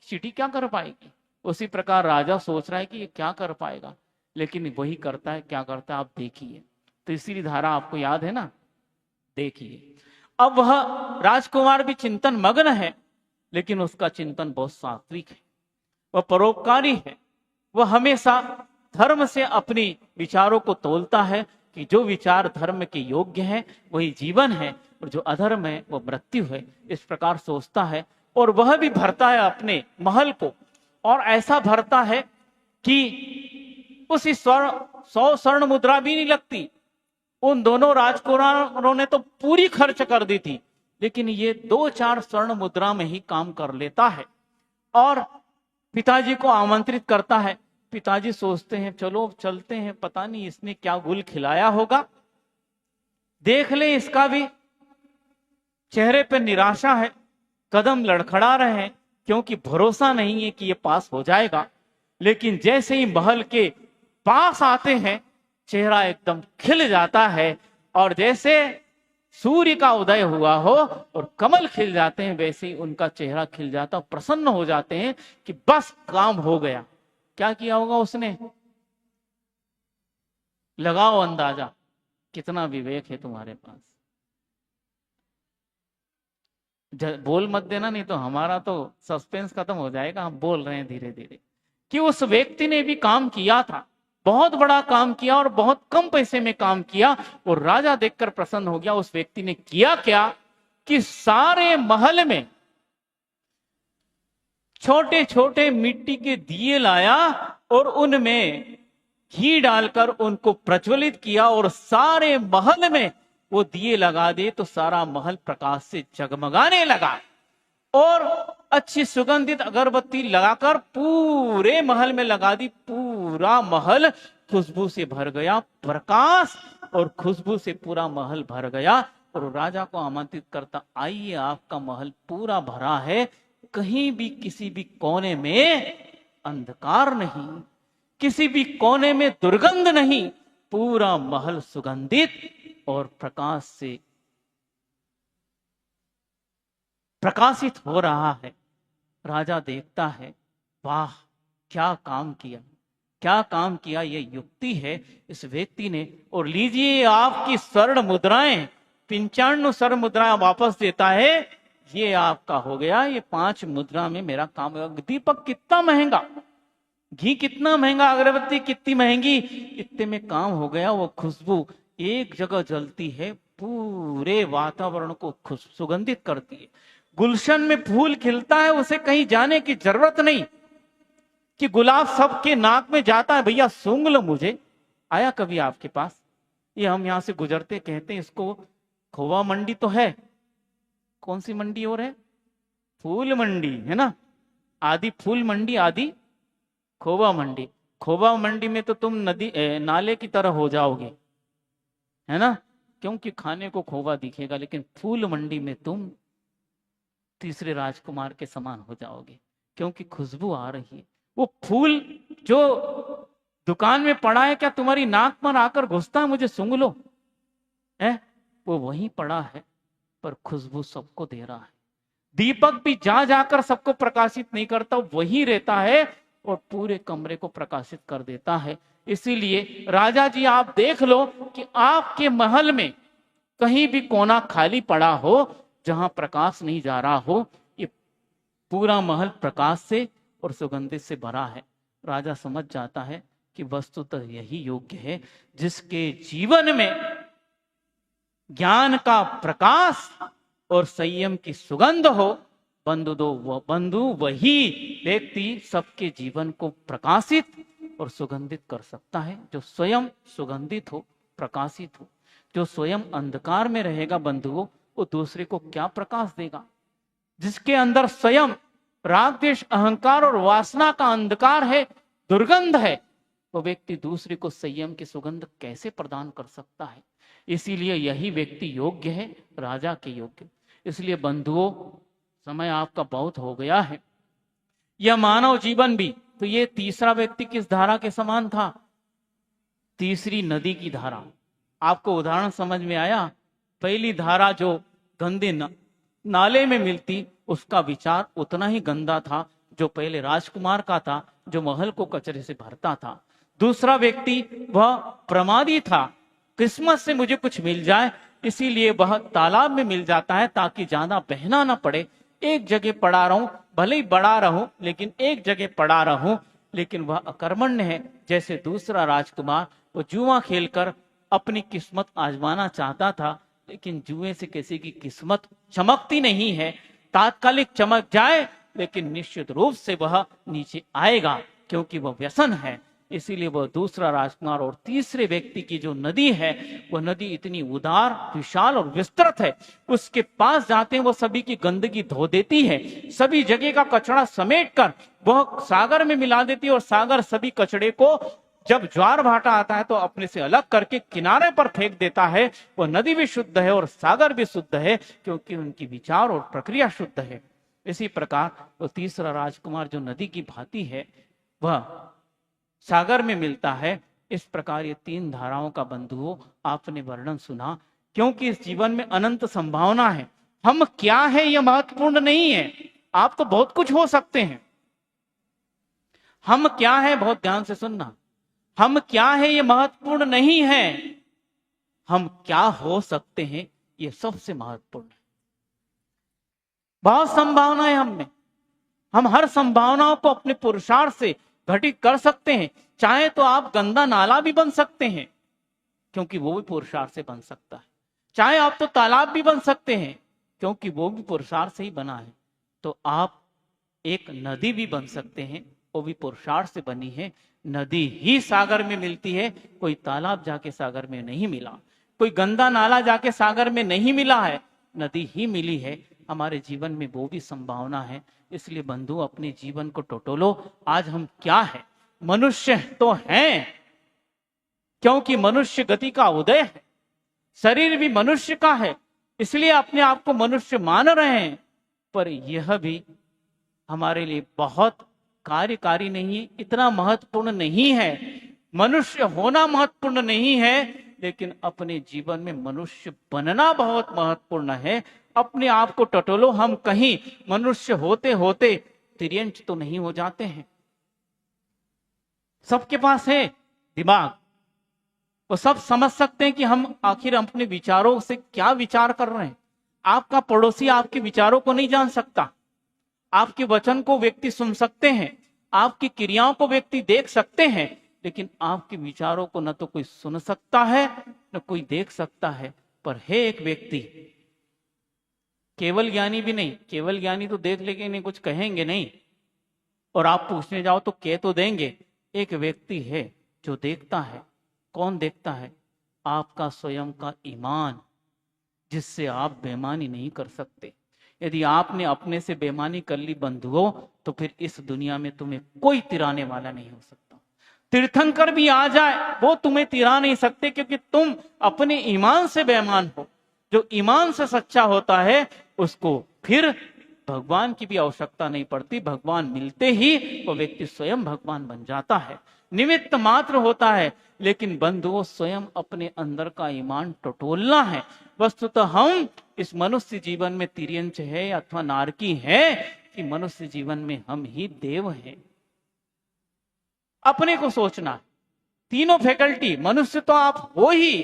चींटी क्या कर पाएगी। उसी प्रकार राजा सोच रहा है कि ये क्या कर पाएगा, लेकिन वही करता है। क्या करता है आप देखिए। तो इसीलिए धारा आपको याद है ना, देखिए। अब वह राजकुमार भी चिंतन मग्न है, लेकिन उसका चिंतन बहुत सात्विक है, वह परोपकारी है। वह हमेशा धर्म से अपनी विचारों को तोलता है कि जो विचार धर्म के योग्य है वही जीवन है, और जो अधर्म है वो मृत्यु है। इस प्रकार सोचता है, और वह भी भरता है अपने महल को, और ऐसा भरता है कि उस 100 स्वर्ण मुद्रा भी नहीं लगती। उन दोनों राजकुमारों ने तो पूरी खर्च कर दी थी, लेकिन ये 2-4 स्वर्ण मुद्रा में ही काम कर लेता है, और पिताजी को आमंत्रित करता है। पिताजी सोचते हैं चलो चलते हैं, पता नहीं इसने क्या गुल खिलाया होगा, देख ले। इसका भी चेहरे पर निराशा है, कदम लड़खड़ा रहे हैं, क्योंकि भरोसा नहीं है कि ये पास हो जाएगा। लेकिन जैसे ही महल के पास आते हैं, चेहरा एकदम खिल जाता है, और जैसे सूर्य का उदय हुआ हो और कमल खिल जाते हैं, वैसे ही उनका चेहरा खिल जाता, प्रसन्न हो जाते हैं कि बस काम हो गया। क्या किया होगा उसने? लगाओ अंदाजा, कितना विवेक है तुम्हारे पास। बोल मत देना, नहीं तो हमारा तो सस्पेंस खत्म हो जाएगा। हम बोल रहे हैं धीरे धीरे कि उस व्यक्ति ने भी काम किया था, बहुत बड़ा काम किया, और बहुत कम पैसे में काम किया, और राजा देखकर प्रसन्न हो गया। उस व्यक्ति ने किया क्या कि सारे महल में छोटे छोटे मिट्टी के दिए लाया, और उनमें घी डालकर उनको प्रज्वलित किया, और सारे महल में वो दिए लगा दिए। तो सारा महल प्रकाश से जगमगाने लगा, और अच्छी सुगंधित अगरबत्ती लगाकर पूरे महल में लगा दी। पूरा महल खुशबू से भर गया, प्रकाश और खुशबू से पूरा महल भर गया। और राजा को आमंत्रित करता, आइए आपका महल पूरा भरा है, कहीं भी किसी भी कोने में अंधकार नहीं, किसी भी कोने में दुर्गंध नहीं, पूरा महल सुगंधित और प्रकाश से प्रकाशित हो रहा है। राजा देखता है, वाह क्या काम किया, क्या काम किया, ये युक्ति है इस व्यक्ति ने। और लीजिए आपकी स्वर्ण मुद्राएं, 95 स्वर्ण मुद्राएं वापस देता है। ये आपका हो गया, ये 5 मुद्रा में मेरा काम होगा। दीपक कितना महंगा, घी कितना महंगा, अगरबत्ती कितनी महंगी, इतने में काम हो गया। वो खुशबू एक जगह जलती है, पूरे वातावरण को सुगंधित करती है। गुलशन में फूल खिलता है, उसे कहीं जाने की जरूरत नहीं कि गुलाब सबके नाक में जाता है, भैया सूंघ लो मुझे। आया कभी आपके पास? ये हम यहाँ से गुजरते कहते हैं इसको खोवा मंडी तो है, कौन सी मंडी और है? फूल मंडी है ना, आदि फूल मंडी आदि खोवा मंडी। खोवा मंडी में तो तुम नदी नाले की तरह हो जाओगे, है ना, क्योंकि खाने को खोवा दिखेगा, लेकिन फूल मंडी में तुम तीसरे राजकुमार के समान हो जाओगे, क्योंकि खुशबू आ रही है। वो फूल जो दुकान में पड़ा है, क्या तुम्हारी नाक पर आकर घुसता है मुझे सूंघ लो, है? वो वहीं पड़ा है, पर खुशबू सबको दे रहा है। दीपक भी जा जाकर सबको प्रकाशित नहीं करता, वहीं रहता है और पूरे कमरे को प्रकाशित कर देता है। इसीलिए राजा जी आप देख लो कि आपके महल में कहीं भी कोना खाली पड़ा हो जहां प्रकाश नहीं जा रहा हो, ये पूरा महल प्रकाश से और सुगंधित से भरा है। राजा समझ जाता है कि वस्तुतः यही योग्य है जिसके जीवन में ज्ञान का प्रकाश और संयम की सुगंध हो। बंधु वही व्यक्ति सबके जीवन को प्रकाशित और सुगंधित कर सकता है, जो स्वयं सुगंधित हो, प्रकाशित हो। जो स्वयं अंधकार में रहेगा बंधुओं, वो दूसरे को क्या प्रकाश देगा? जिसके अंदर स्वयं राग द्वेष अहंकार और वासना का अंधकार है, दुर्गंध है, वो व्यक्ति दूसरे को संयम की सुगंध कैसे प्रदान कर सकता है? इसीलिए यही व्यक्ति योग्य है, राजा के योग्य। इसलिए बंधुओं, समय आपका बहुत हो गया है। यह मानव जीवन भी, तो ये तीसरा व्यक्ति किस धारा के समान था? तीसरी नदी की धारा। आपको उदाहरण समझ में आया? पहली धारा जो गंदे नाले में मिलती, उसका विचार उतना ही गंदा था जो पहले राजकुमार का था, जो महल को कचरे से भरता था। दूसरा व्यक्ति वह प्रमादी था, किस्मत से मुझे कुछ मिल जाए, इसीलिए वह तालाब में मिल जाता है ताकि ज्यादा बहना ना पड़े, एक जगह पड़ा रहूं, भले ही बड़ा रहूं लेकिन एक जगह पड़ा रहूं। लेकिन वह अकर्मण्य है। जैसे दूसरा राजकुमार, वो जुआ खेलकर अपनी किस्मत आजमाना चाहता था, लेकिन जुए से किसी की किस्मत चमकती नहीं है। तात्कालिक चमक जाए लेकिन निश्चित रूप से वह नीचे आएगा, क्योंकि वह व्यसन है। इसीलिए वह दूसरा राजकुमार और तीसरे व्यक्ति की जो नदी है, वह नदी इतनी उदार, विशाल और विस्तृत है। उसके पास जाते हैं वो सभी की गंदगी धो देती है, सभी जगह का कचरा समेटकर वह सागर में मिला देती है, और सागर सभी कचड़े को जब ज्वार भाटा आता है तो अपने से अलग करके किनारे पर फेंक देता है। वह नदी भी शुद्ध है और सागर भी शुद्ध है, क्योंकि उनकी विचार और प्रक्रिया शुद्ध है। इसी प्रकार वो तीसरा राजकुमार जो नदी की भांति है, वह सागर में मिलता है। इस प्रकार ये तीन धाराओं का बंधुओं आपने वर्णन सुना, क्योंकि इस जीवन में अनंत संभावना है। हम क्या है यह महत्वपूर्ण नहीं है। आप तो बहुत कुछ हो सकते हैं। हम क्या है, बहुत ध्यान से सुनना, हम क्या है ये महत्वपूर्ण नहीं है, हम क्या हो सकते हैं ये सबसे महत्वपूर्ण है। बहुत संभावना है हम में, हम हर संभावनाओं को अपने पुरुषार्थ से घटित कर सकते हैं। चाहे तो आप गंदा नाला भी बन सकते हैं, क्योंकि वो भी पुरुषार्थ से बन सकता है। चाहे आप तो तालाब भी बन सकते हैं, क्योंकि वो भी पुरुषार्थ से ही बना है। तो आप एक नदी भी बन सकते हैं, वो भी पुरुषार्थ से बनी है। नदी ही सागर में मिलती है, कोई तालाब जाके सागर में नहीं मिला, कोई गंदा नाला जाके सागर में नहीं मिला है, नदी ही मिली है। हमारे जीवन में वो भी संभावना है। इसलिए बंधु, अपने जीवन को टटोलो। आज हम क्या है? मनुष्य तो हैं, क्योंकि मनुष्य गति का उदय है। शरीर भी मनुष्य का है, इसलिए अपने आप को मनुष्य मान रहे हैं, पर यह भी हमारे लिए बहुत कार्यकारी नहीं है, इतना महत्वपूर्ण नहीं है। मनुष्य होना महत्वपूर्ण नहीं है, लेकिन अपने जीवन में मनुष्य बनना बहुत महत्वपूर्ण है। अपने आप को टटोलो। हम कहीं मनुष्य होते होते तिर्यंच तो नहीं हो जाते हैं। सबके पास है दिमाग, वो सब समझ सकते हैं कि हम आखिर अपने विचारों से क्या विचार कर रहे हैं। आपका पड़ोसी आपके विचारों को नहीं जान सकता। आपके वचन को व्यक्ति सुन सकते हैं, आपकी क्रियाओं को व्यक्ति देख सकते हैं, लेकिन आपके विचारों को न तो कोई सुन सकता है न कोई देख सकता है। पर है एक व्यक्ति, केवल ज्ञानी भी नहीं, केवल ज्ञानी तो देख लेंगे नहीं, कुछ कहेंगे नहीं, और आप पूछने जाओ तो कह तो देंगे। एक व्यक्ति है जो देखता है। कौन देखता है? आपका स्वयं का ईमान, जिससे आप बेईमानी नहीं कर सकते। यदि आपने अपने से बेईमानी कर ली बंधुओं, तो फिर इस दुनिया में तुम्हें कोई तिराने वाला नहीं हो सकता। तीर्थंकर भी आ जाए वो तुम्हें तिरा नहीं सकते, क्योंकि तुम अपने ईमान से बेईमान हो। जो ईमान से सच्चा होता है उसको फिर भगवान की भी आवश्यकता नहीं पड़ती। भगवान मिलते ही वो व्यक्ति स्वयं भगवान बन जाता है, निमित्त मात्र होता है। लेकिन बंधुओं, स्वयं अपने अंदर का ईमान टटोलना है। वस्तुतः हम इस मनुष्य जीवन में तिर्यंच है अथवा नारकी है, कि मनुष्य जीवन में हम ही देव हैं। अपने को सोचना है। तीनों फैकल्टी, मनुष्य तो आप हो ही,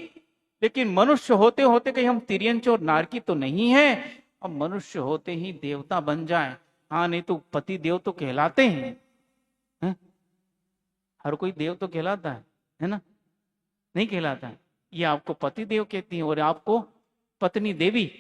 लेकिन मनुष्य होते होते कहीं हम तिर्यंच और नारकी तो नहीं है। अब मनुष्य होते ही देवता बन जाए, हाँ, नहीं तो पति देव तो कहलाते हैं, है? हर कोई देव तो कहलाता है ना? नहीं कहलाता है। ये आपको पति देव कहती है और आपको पत्नी देवी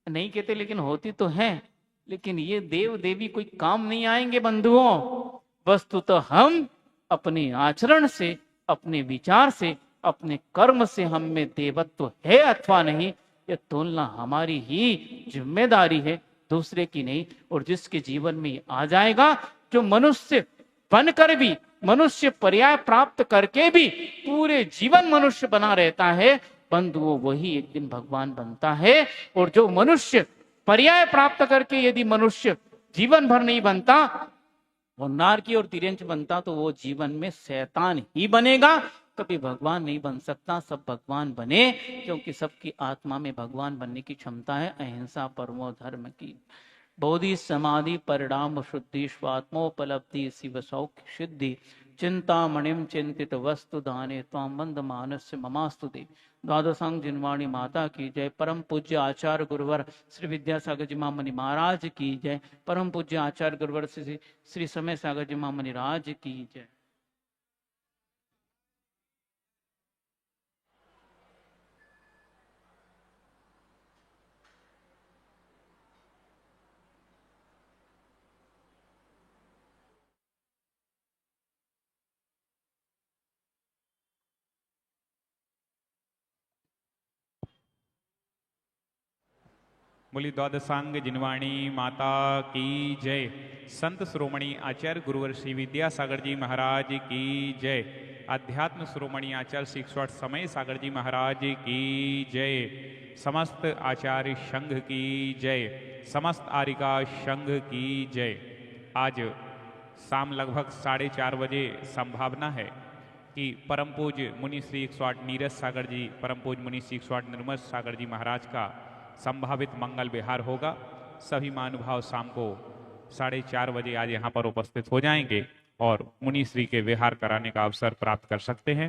नहीं कहते, लेकिन होती तो है। लेकिन ये देव देवी कोई काम नहीं आएंगे बंधुओं। वस्तुतः हम अपने आचरण से, अपने विचार से, अपने कर्म से हम में देवत्व है अथवा नहीं, यह तोलना हमारी ही जिम्मेदारी है, दूसरे की नहीं। और जिसके जीवन में ये आ जाएगा, जो मनुष्य बनकर भी, मनुष्य पर्याय प्राप्त करके भी पूरे जीवन मनुष्य बना रहता है बंधुओं, वही एक दिन भगवान बनता है। और जो मनुष्य पर्याय प्राप्त करके यदि मनुष्य जीवन भर नहीं बनता, वो नारकी और तिर्यंच बनता, तो वो जीवन में शैतान ही बनेगा, कभी भगवान नहीं बन सकता। सब भगवान बने, क्योंकि सबकी आत्मा में भगवान बनने की क्षमता है। अहिंसा परमो धर्म की, बोधि समाधि परिणाम शुद्धि, स्वात्मोपलब्धि शिव सौख्य सिद्धि, चिंतामणिम चिंतित वस्तु दाने त्वाम बंद मानस ममास्तु दे। द्वादशांग जिनवाणी माता की जय। परम पूज्य आचार्य गुरुवर श्री विद्यासागर जी महामुनि महाराज की जय। परम पूज्य आचार्य गुरुवर श्री समय सागर जी महामुनि राज की जय। बोली द्वादशांग जिनवाणी माता की जय। संत श्रोमणी आचार्य गुरुवर श्री विद्यासागर जी महाराज की जय। अध्यात्म श्रोमणी आचार्य श्री 108 समय सागर जी महाराज की जय। समस्त आचार्य संघ की जय। समस्त आरिका संघ की जय। आज शाम लगभग 4:30 बजे संभावना है कि परम पूज्य मुनि श्री 108 नीरज सागर जी, परम पूज्य मुनि श्री 108 निर्मल सागर जी महाराज का संभावित मंगल विहार होगा। सभी महानुभाव शाम को 4:30 बजे आज यहाँ पर उपस्थित हो जाएंगे और मुनि श्री के विहार कराने का अवसर प्राप्त कर सकते हैं।